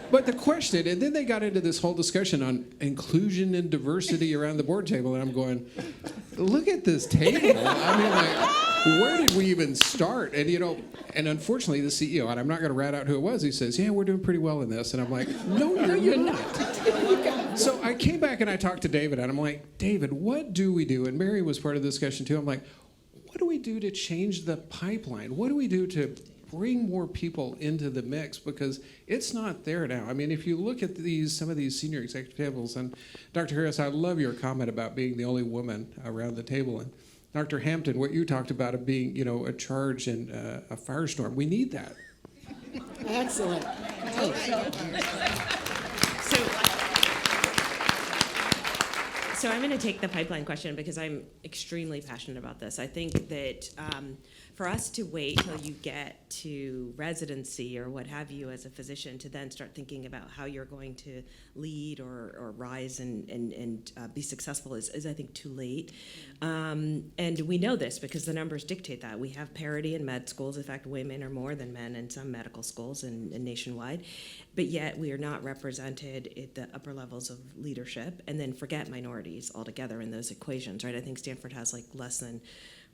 But the question, and then they got into this whole discussion on inclusion and diversity around the board table, and I'm going, look at this table. I mean, like, where did we even start? And, you know, and unfortunately, the CEO, and I'm not going to rat out who it was, he says, yeah, we're doing pretty well in this. And I'm like, no, you're not. So I came back and I talked to David, and I'm like, David, what do we do? And Mary was part of the discussion, too. I'm like, what do we do to change the pipeline? What do we do to bring more people into the mix, because it's not there now. I mean, if you look at some of these senior executive tables, and Dr. Harris, I love your comment about being the only woman around the table, and Dr. Hampton, what you talked about of being, you know, a charge in a firestorm. We need that. Excellent. So I'm going to take the pipeline question because I'm extremely passionate about this. I think that for us to wait till you get get to residency or what have you as a physician to then start thinking about how you're going to lead or rise and be successful is I think too late. And we know this because the numbers dictate that. We have parity in med schools. In fact, women are more than men in some medical schools and nationwide. But yet we are not represented at the upper levels of leadership, and then forget minorities altogether in those equations, right? I think Stanford has like less than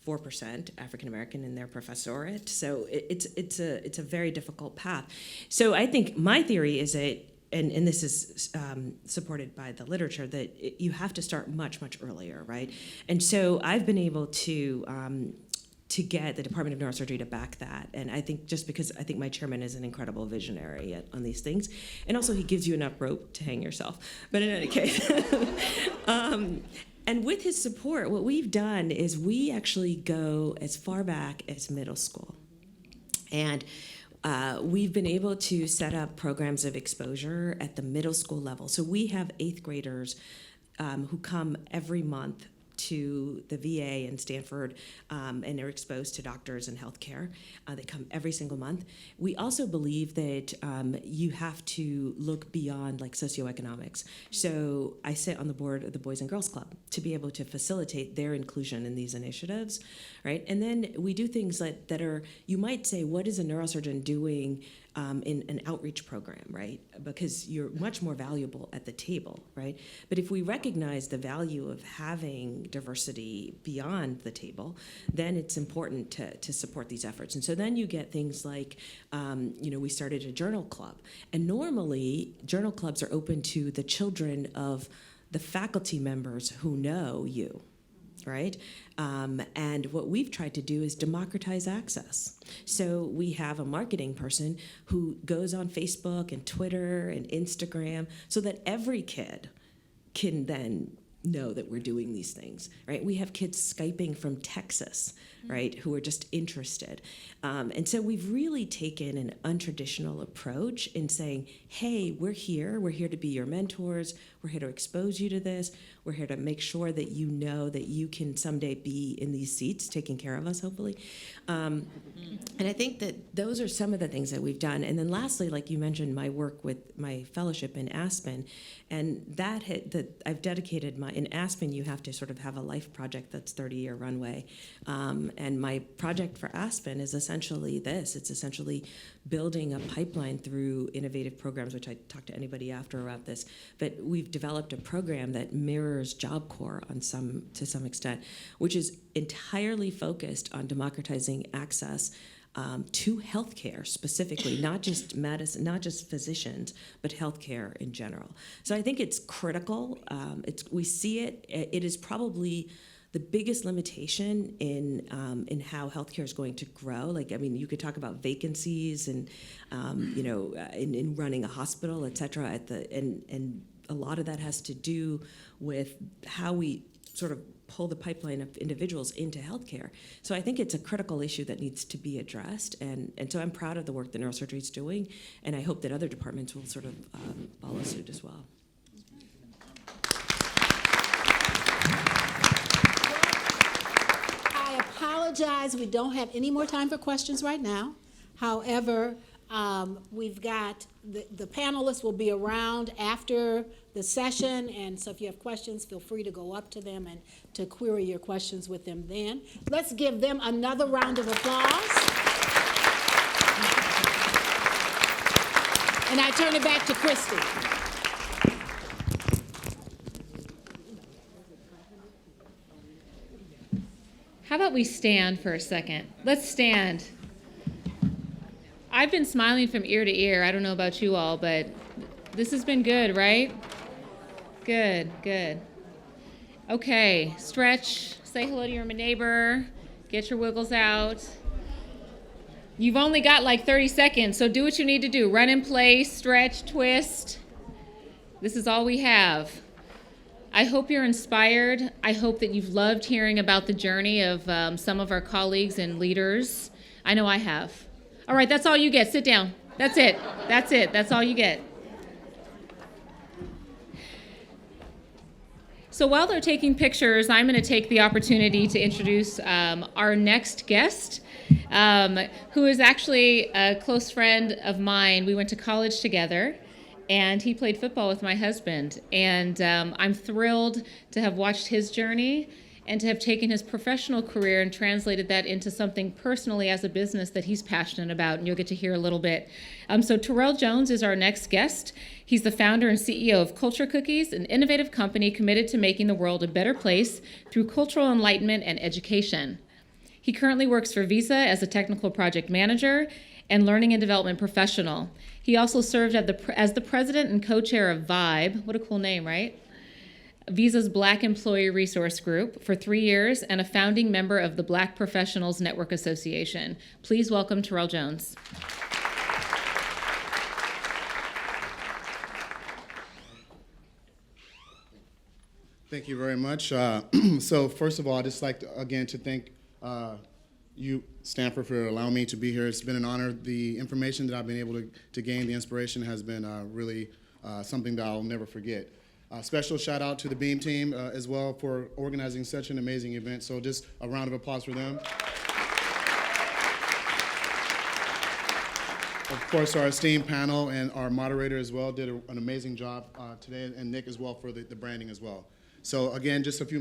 4% African American in their professorate. So it's a very difficult path. So I think my theory is that, and this is supported by the literature, that you have to start much, much earlier, right? And so I've been able to get the Department of Neurosurgery to back that. And I think just because I think my chairman is an incredible visionary on these things. And also he gives you enough rope to hang yourself. But in any case, and with his support, what we've done is we actually go as far back as middle school. And we've been able to set up programs of exposure at the middle school level. So we have 8th graders who come every month to the VA and Stanford, and are exposed to doctors and healthcare. They come every single month. We also believe that you have to look beyond like socioeconomics. So I sit on the board of the Boys and Girls Club to be able to facilitate their inclusion in these initiatives, right? And then we do things that are, you might say, what is a neurosurgeon doing in an outreach program, right? Because you're much more valuable at the table, right? But if we recognize the value of having diversity beyond the table, then it's important to support these efforts. And so then you get things like, we started a journal club. And normally, journal clubs are open to the children of the faculty members who know you, right? And what we've tried to do is democratize access. So we have a marketing person who goes on Facebook and Twitter and Instagram so that every kid can then know that we're doing these things, right? We have kids Skyping from Texas, right, who are just interested. And so we've really taken an untraditional approach in saying, hey, we're here to be your mentors, we're here to expose you to this, we're here to make sure that you know that you can someday be in these seats taking care of us, hopefully. And I think that those are some of the things that we've done. And then lastly, like you mentioned, my work with my fellowship in Aspen, and that I've dedicated in Aspen, you have to sort of have a life project that's 30-year runway. And my project for Aspen is essentially this. It's essentially building a pipeline through innovative programs, which I talk to anybody after about this. But we've developed a program that mirrors Job Corps to some extent, which is entirely focused on democratizing access to healthcare specifically, not just medicine, not just physicians, but healthcare in general. So I think it's critical. We see it. It is probably the biggest limitation in how healthcare is going to grow. Like, I mean, you could talk about vacancies and in running a hospital, et cetera. And a lot of that has to do with how we sort of pull the pipeline of individuals into healthcare. So I think it's a critical issue that needs to be addressed. And so I'm proud of the work that neurosurgery is doing, and I hope that other departments will sort of follow suit as well. I apologize, we don't have any more time for questions right now. However, we've got, the panelists will be around after the session, and so if you have questions, feel free to go up to them and to query your questions with them then. Let's give them another round of applause. And I turn it back to Christy. How about we stand for a second? Let's stand. I've been smiling from ear to ear. I don't know about you all, but this has been good, right? Good, good. Okay, stretch, say hello to your neighbor, get your wiggles out. You've only got like 30 seconds, so do what you need to do. Run in place, stretch, twist. This is all we have. I hope you're inspired. I hope that you've loved hearing about the journey of some of our colleagues and leaders. I know I have. All right, that's all you get. Sit down. That's it. That's it. That's all you get. So So while they're taking pictures, I'm going to take the opportunity to introduce our next guest, who is actually a close friend of mine. We went to college together, and he played football with my husband. And I'm thrilled to have watched his journey and to have taken his professional career and translated that into something personally as a business that he's passionate about, and you'll get to hear a little bit. So Terrell Jones is our next guest. He's the founder and CEO of Culture Cookies, an innovative company committed to making the world a better place through cultural enlightenment and education. He currently works for Visa as a technical project manager and learning and development professional. He also served as the president and co-chair of VIBE, what a cool name, right? Visa's Black Employee Resource Group for 3 years and a founding member of the Black Professionals Network Association. Please welcome Terrell Jones. Thank you very much. So first of all, I'd just like to, again, to thank you, Stanford, for allowing me to be here. It's been an honor. The information that I've been able to gain, the inspiration has been really something that I'll never forget. Special shout out to the Beam team as well for organizing such an amazing event. So just a round of applause for them. Of course, our esteemed panel and our moderator as well did an amazing job today, and Nick as well for the branding as well. So again, just a few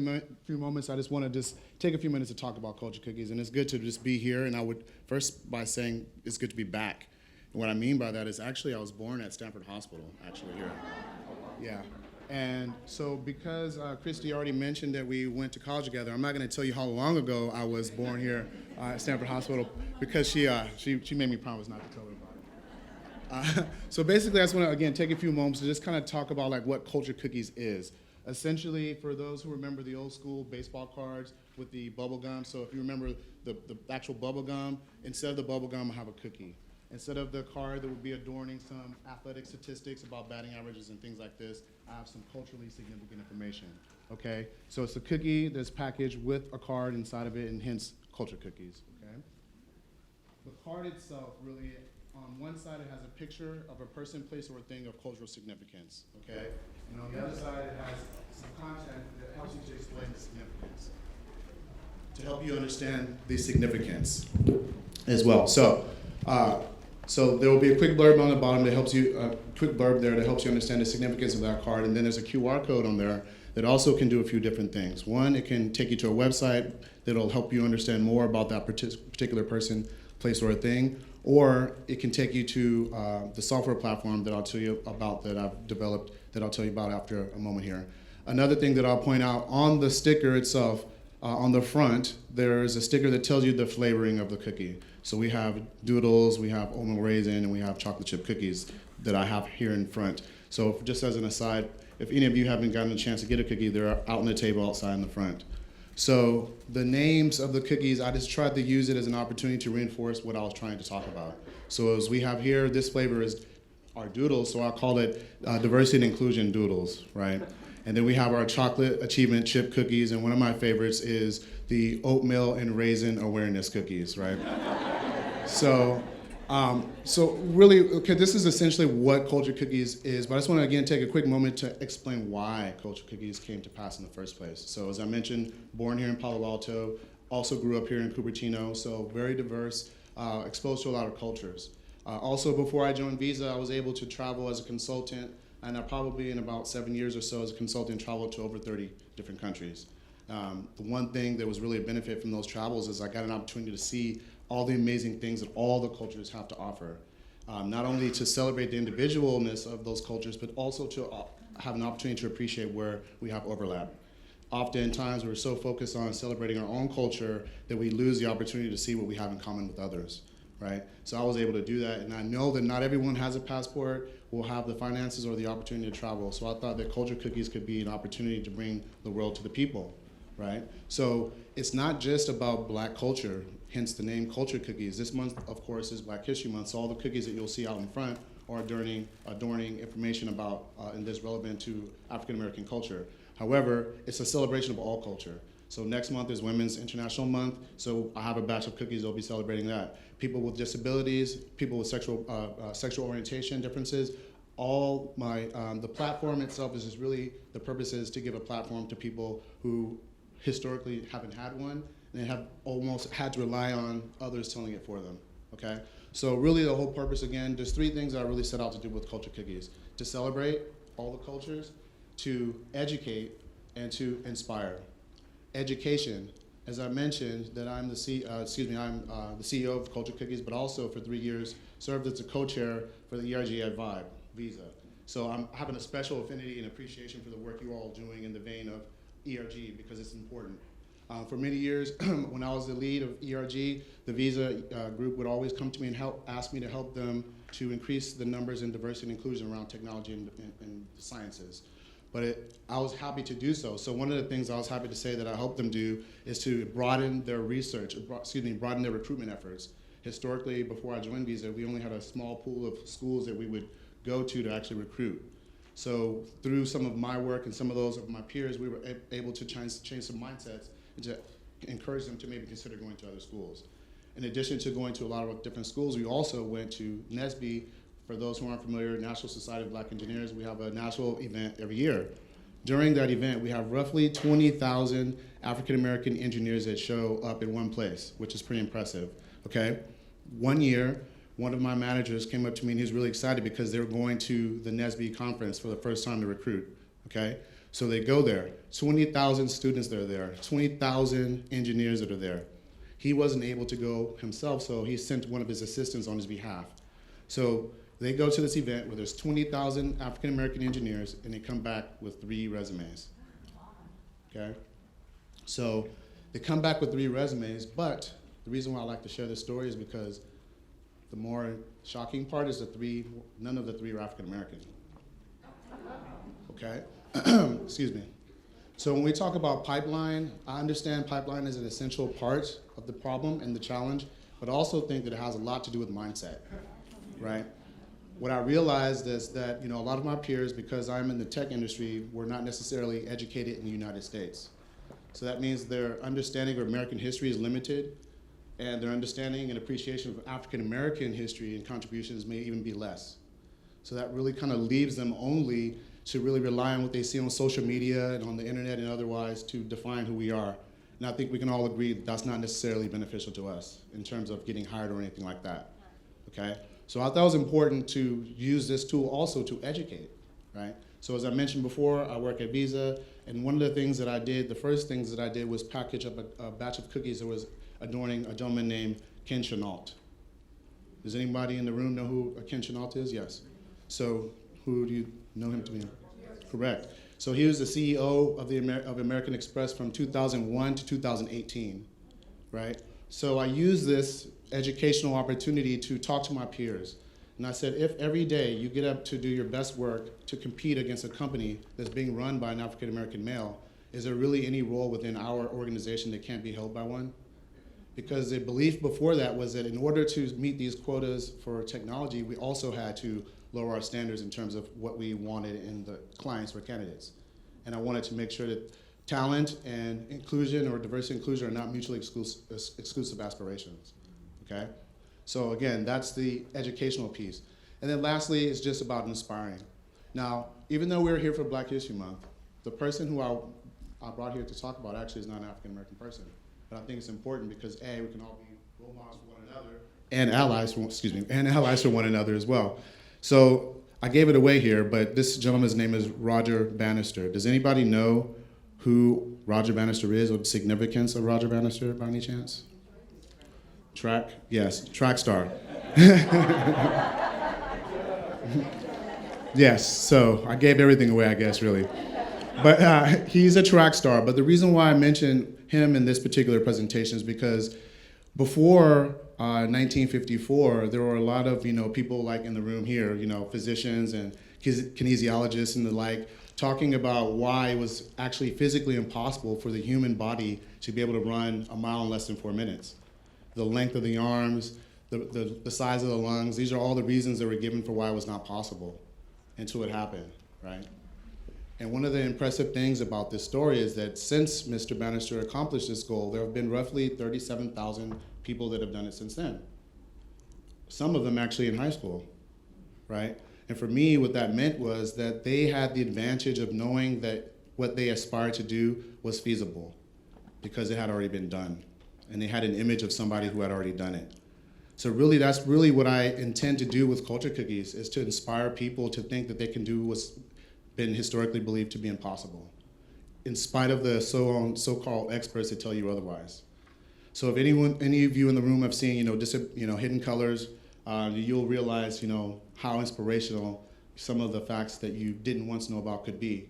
moments, I just want to just take a few minutes to talk about Culture Cookies, and it's good to just be here, and I would first by saying it's good to be back. And what I mean by that is actually I was born at Stanford Hospital, actually here. Yeah. And so because Christy already mentioned that we went to college together, I'm not going to tell you how long ago I was born here at Stanford Hospital because she made me promise not to tell her about it. So basically, I just want to, again, take a few moments to just kind of talk about like what Culture Cookies is. Essentially, for those who remember the old school baseball cards with the bubble gum, so if you remember the actual bubble gum, instead of the bubble gum, I have a cookie. Instead of the card that would be adorning some athletic statistics about batting averages and things like this, I have some culturally significant information, okay? So it's a cookie that's packaged with a card inside of it, and hence Culture Cookies, okay? The card itself really, on one side it has a picture of a person, place, or a thing of cultural significance, okay? And on the other side it has some content that helps you to explain the significance, to help you understand the significance as well. So there will be a quick blurb on the bottom that helps you, quick blurb there that helps you understand the significance of that card, and then there's a QR code on there that also can do a few different things. One, it can take you to a website that'll help you understand more about that particular person, place, or a thing, or it can take you to the software platform that I'll tell you about that I've developed that I'll tell you about after a moment here. Another thing that I'll point out, on the sticker itself, on the front, there's a sticker that tells you the flavoring of the cookie. So we have doodles, we have oatmeal raisin, and we have chocolate chip cookies that I have here in front. So just as an aside, if any of you haven't gotten a chance to get a cookie, they're out on the table outside in the front. So the names of the cookies, I just tried to use it as an opportunity to reinforce what I was trying to talk about. So as we have here, this flavor is our doodles, so I'll call it diversity and inclusion doodles, right? And then we have our chocolate achievement chip cookies, and one of my favorites is the oatmeal and raisin awareness cookies, right? So really, okay, this is essentially what Culture Cookies is, but I just want to again take a quick moment to explain why Culture Cookies came to pass in the first place. So as I mentioned, born here in Palo Alto, also grew up here in Cupertino, so very diverse, exposed to a lot of cultures. Also, before I joined Visa, I was able to travel as a consultant, and I probably in about 7 years or so as a consultant traveled to over 30 different countries. The one thing that was really a benefit from those travels is I got an opportunity to see all the amazing things that all the cultures have to offer. Not only to celebrate the individualness of those cultures, but also to have an opportunity to appreciate where we have overlap. Oftentimes, we're so focused on celebrating our own culture that we lose the opportunity to see what we have in common with others, right? So I was able to do that, and I know that not everyone has a passport, will have the finances or the opportunity to travel. So I thought that Culture Cookies could be an opportunity to bring the world to the people, right? So it's not just about Black culture, hence the name Culture Cookies. This month, of course, is Black History Month, so all the cookies that you'll see out in front are adorning information about and that's relevant to African American culture. However, it's a celebration of all culture. So next month is Women's International Month, so I have a batch of cookies that will be celebrating that. People with disabilities, people with sexual orientation differences, all my, the platform itself is just really, the purpose is to give a platform to people who historically haven't had one, and they have almost had to rely on others telling it for them, okay? So really the whole purpose, again, there's three things that I really set out to do with Culture Cookies: to celebrate all the cultures, to educate, and to inspire. Education, as I mentioned, that I'm the CEO of Culture Cookies, but also for 3 years served as the co-chair for the ERG at Vibe, Visa. So I'm having a special affinity and appreciation for the work you all are doing in the vein of ERG, because it's important. For many years, when I was the lead of ERG, the Visa group would always come to me and ask me to help them to increase the numbers in diversity and inclusion around technology and the sciences. But I was happy to do so. So one of the things I was happy to say that I helped them do is to broaden their research, broaden their recruitment efforts. Historically, before I joined Visa, we only had a small pool of schools that we would go to actually recruit. So through some of my work and some of those of my peers, we were able to change some mindsets and to encourage them to maybe consider going to other schools. In addition to going to a lot of different schools, we also went to NSBE. For those who aren't familiar, National Society of Black Engineers, we have a national event every year. During that event, we have roughly 20,000 African American engineers that show up in one place, which is pretty impressive, okay? One year, one of my managers came up to me and he was really excited because they were going to the NSBE conference for the first time to recruit, okay? So they go there, 20,000 students that are there, 20,000 engineers that are there. He wasn't able to go himself, so he sent one of his assistants on his behalf. So they go to this event where there's 20,000 African American engineers and they come back with 3 resumes, okay? So they come back with 3 resumes, but the reason why I like to share this story is because the more shocking part is none of the 3 are African American, okay? Excuse me. So when we talk about pipeline, I understand pipeline is an essential part of the problem and the challenge, but I also think that it has a lot to do with mindset, right? What I realized is that, a lot of my peers, because I'm in the tech industry, were not necessarily educated in the United States. So that means their understanding of American history is limited, and their understanding and appreciation of African American history and contributions may even be less. So that really kind of leaves them only to really rely on what they see on social media and on the internet and otherwise to define who we are. And I think we can all agree that that's not necessarily beneficial to us in terms of getting hired or anything like that, okay? So I thought it was important to use this tool also to educate, right? So as I mentioned before, I work at Visa, and one of the things that I did, the first things that I did was package up a batch of cookies that was adorning a gentleman named Ken Chenault. Does anybody in the room know who Ken Chenault is? Yes. So who do you know him to be? Correct. So he was the CEO of American Express from 2001 to 2018, right? So I used this educational opportunity to talk to my peers. And I said, if every day you get up to do your best work to compete against a company that's being run by an African American male, is there really any role within our organization that can't be held by one? Because the belief before that was that in order to meet these quotas for technology, we also had to lower our standards in terms of what we wanted in the clients for candidates. And I wanted to make sure that talent and inclusion or diversity and inclusion are not mutually exclusive aspirations, okay? So again, that's the educational piece. And then lastly, it's just about inspiring. Now, even though we're here for Black History Month, the person who I brought here to talk about actually is not an African American person. But I think it's important because A, we can all be role models for one another and allies for one another as well. So I gave it away here, but this gentleman's name is Roger Bannister. Does anybody know who Roger Bannister is or the significance of Roger Bannister by any chance? Yes, track star. Yes, so I gave everything away, I guess, really. But he's a track star. But the reason why I mention him in this particular presentation is because before 1954, there were a lot of people like in the room here, physicians and kinesiologists and the like, talking about why it was actually physically impossible for the human body to be able to run a mile in less than 4 minutes. The length of the arms, the size of the lungs, these are all the reasons that were given for why it was not possible until it happened, right? And one of the impressive things about this story is that since Mr. Bannister accomplished this goal, there have been roughly 37,000 people that have done it since then. Some of them actually in high school, right? And for me, what that meant was that they had the advantage of knowing that what they aspired to do was feasible because it had already been done. And they had an image of somebody who had already done it. So really, that's really what I intend to do with Culture Cookies, is to inspire people to think that they can do what's been historically believed to be impossible, in spite of the so-called experts that tell you otherwise. So if any of you in the room have seen, Hidden Colors, you'll realize, how inspirational some of the facts that you didn't once know about could be.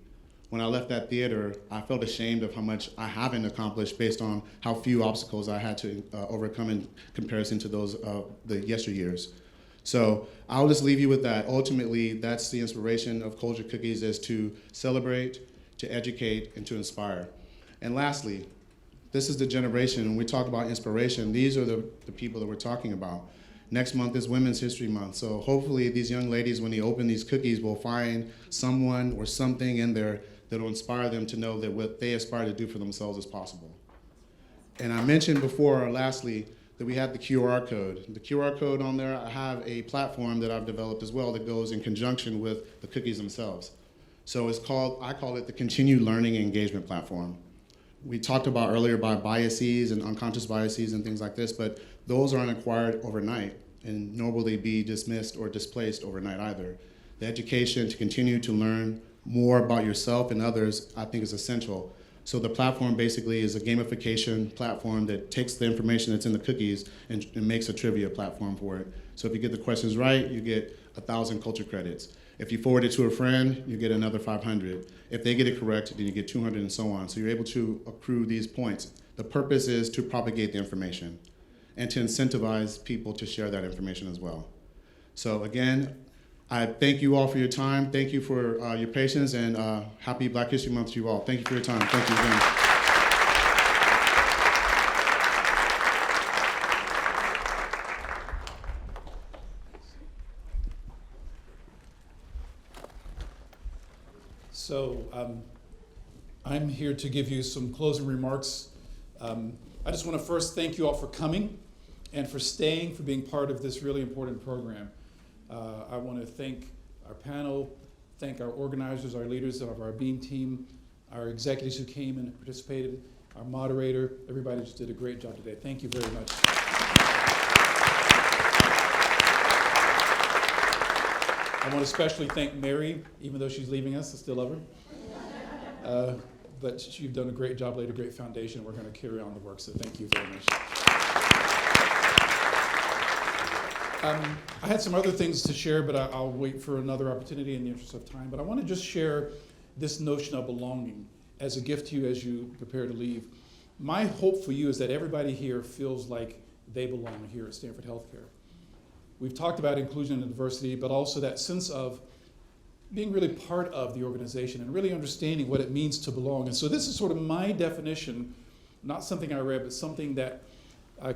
When I left that theater, I felt ashamed of how much I haven't accomplished based on how few obstacles I had to overcome in comparison to those the yesteryears. So I'll just leave you with that. Ultimately, that's the inspiration of Culture Cookies, is to celebrate, to educate, and to inspire. And lastly, this is the generation, when we talk about inspiration, these are the people that we're talking about. Next month is Women's History Month, so hopefully these young ladies, when they open these cookies, will find someone or something in there that will inspire them to know that what they aspire to do for themselves is possible. And I mentioned before, lastly, that we have the QR code. The QR code on there, I have a platform that I've developed as well that goes in conjunction with the cookies themselves. So I call it the Continued Learning and Engagement Platform. We talked about earlier about biases and unconscious biases and things like this, but those aren't acquired overnight, and nor will they be dismissed or displaced overnight either. The education to continue to learn more about yourself and others, I think, is essential. So the platform basically is a gamification platform that takes the information that's in the cookies and makes a trivia platform for it. So if you get the questions right, you get 1,000 culture credits. If you forward it to a friend, you get another 500. If they get it correct, then you get 200 and so on. So you're able to accrue these points. The purpose is to propagate the information and to incentivize people to share that information as well. So again, I thank you all for your time. Thank you for your patience, and happy Black History Month to you all. Thank you for your time. Thank you again. So I'm here to give you some closing remarks. I just want to first thank you all for coming and for staying, for being part of this really important program. I want to thank our panel, thank our organizers, our leaders of our BEAM team, our executives who came and participated, our moderator. Everybody just did a great job today. Thank you very much. I want to especially thank Mary, even though she's leaving us, I still love her. But you've done a great job, laid a great foundation. We're going to carry on the work, so thank you very much. I had some other things to share, but I'll wait for another opportunity in the interest of time. But I want to just share this notion of belonging as a gift to you as you prepare to leave. My hope for you is that everybody here feels like they belong here at Stanford Healthcare. We've talked about inclusion and diversity, but also that sense of being really part of the organization and really understanding what it means to belong. And so this is sort of my definition, not something I read, but something that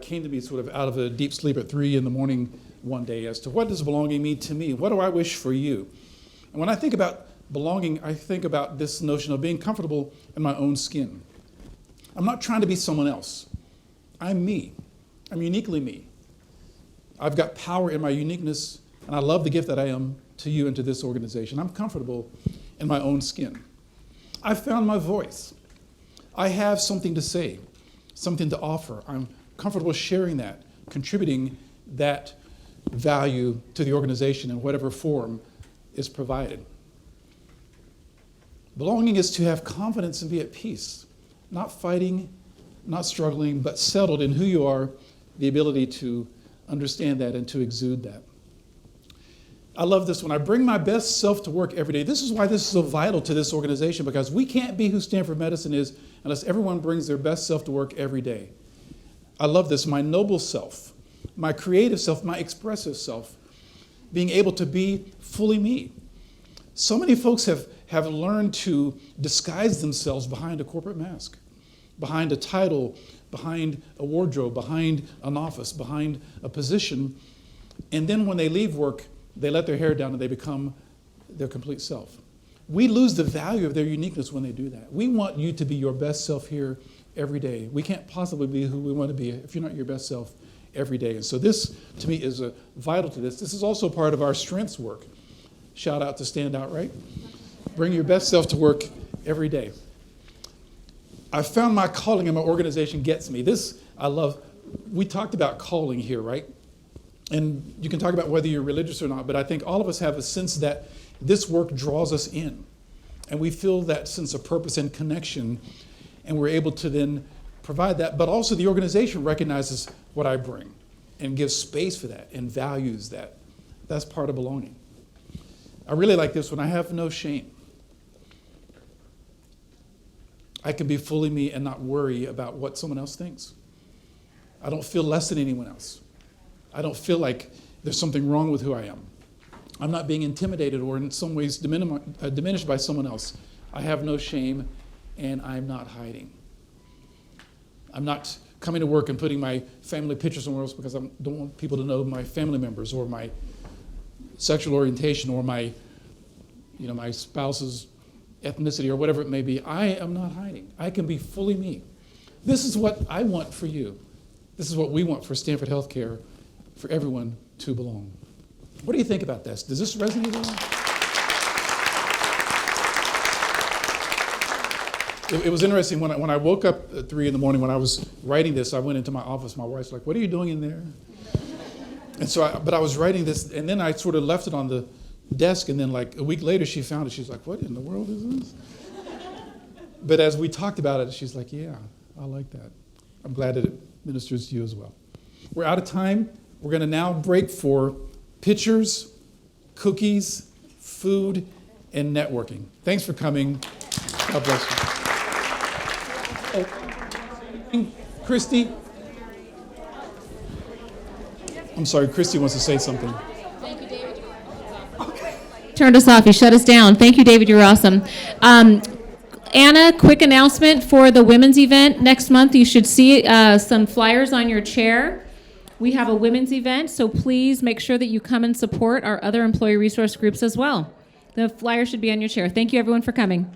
came to me sort of out of a deep sleep at 3 a.m. one day as to what does belonging mean to me? What do I wish for you? And when I think about belonging, I think about this notion of being comfortable in my own skin. I'm not trying to be someone else. I'm me. I'm uniquely me. I've got power in my uniqueness, and I love the gift that I am to you and to this organization. I'm comfortable in my own skin. I've found my voice. I have something to say, something to offer. I'm comfortable sharing that, contributing that value to the organization in whatever form is provided. Belonging is to have confidence and be at peace, not fighting, not struggling, but settled in who you are, the ability to understand that and to exude that. I love this one. I bring my best self to work every day. This is why this is so vital to this organization, because we can't be who Stanford Medicine is unless everyone brings their best self to work every day. I love this. My noble self, my creative self, my expressive self, being able to be fully me. So many folks have learned to disguise themselves behind a corporate mask, behind a title, behind a wardrobe, behind an office, behind a position. And then when they leave work, they let their hair down and they become their complete self. We lose the value of their uniqueness when they do that. We want you to be your best self here every day. We can't possibly be who we want to be if you're not your best self every day. And so this, to me, is vital to this. This is also part of our strengths work. shout out to stand out, right? Bring your best self to work every day. I found my calling and my organization gets me. This I love. We talked about calling here, right? And you can talk about whether you're religious or not, but I think all of us have a sense that this work draws us in. And we feel that sense of purpose and connection, and we're able to then provide that. But also the organization recognizes what I bring and gives space for that and values that. That's part of belonging. I really like this one. I have no shame. I can be fully me and not worry about what someone else thinks. I don't feel less than anyone else. I don't feel like there's something wrong with who I am. I'm not being intimidated or in some ways diminished by someone else. I have no shame, and I'm not hiding. I'm not coming to work and putting my family picture somewhere else because I don't want people to know my family members or my sexual orientation or my spouse's ethnicity or whatever it may be. I am not hiding. I can be fully me. This is what I want for you. This is what we want for Stanford Healthcare, for everyone to belong. What do you think about this? Does this resonate at all? It was interesting when I woke up at 3 a.m. when I was writing this. I went into my office. My wife's like, "What are you doing in there?" And so, I was writing this, and then I sort of left it on the desk, and then like a week later, she found it. She's like, "What in the world is this?" But as we talked about it, she's like, "Yeah, I like that." I'm glad that it ministers to you as well. We're out of time. We're going to now break for pictures, cookies, food, and networking. Thanks for coming. God bless you. Oh, Christy. I'm sorry, Christy wants to say something. Thank you, David. Turned us off. You shut us down. Thank you, David. You're awesome. Anna, quick announcement for the women's event next month. You should see some flyers on your chair. We have a women's event, so please make sure that you come and support our other employee resource groups as well. The flyer should be on your chair. Thank you, everyone, for coming.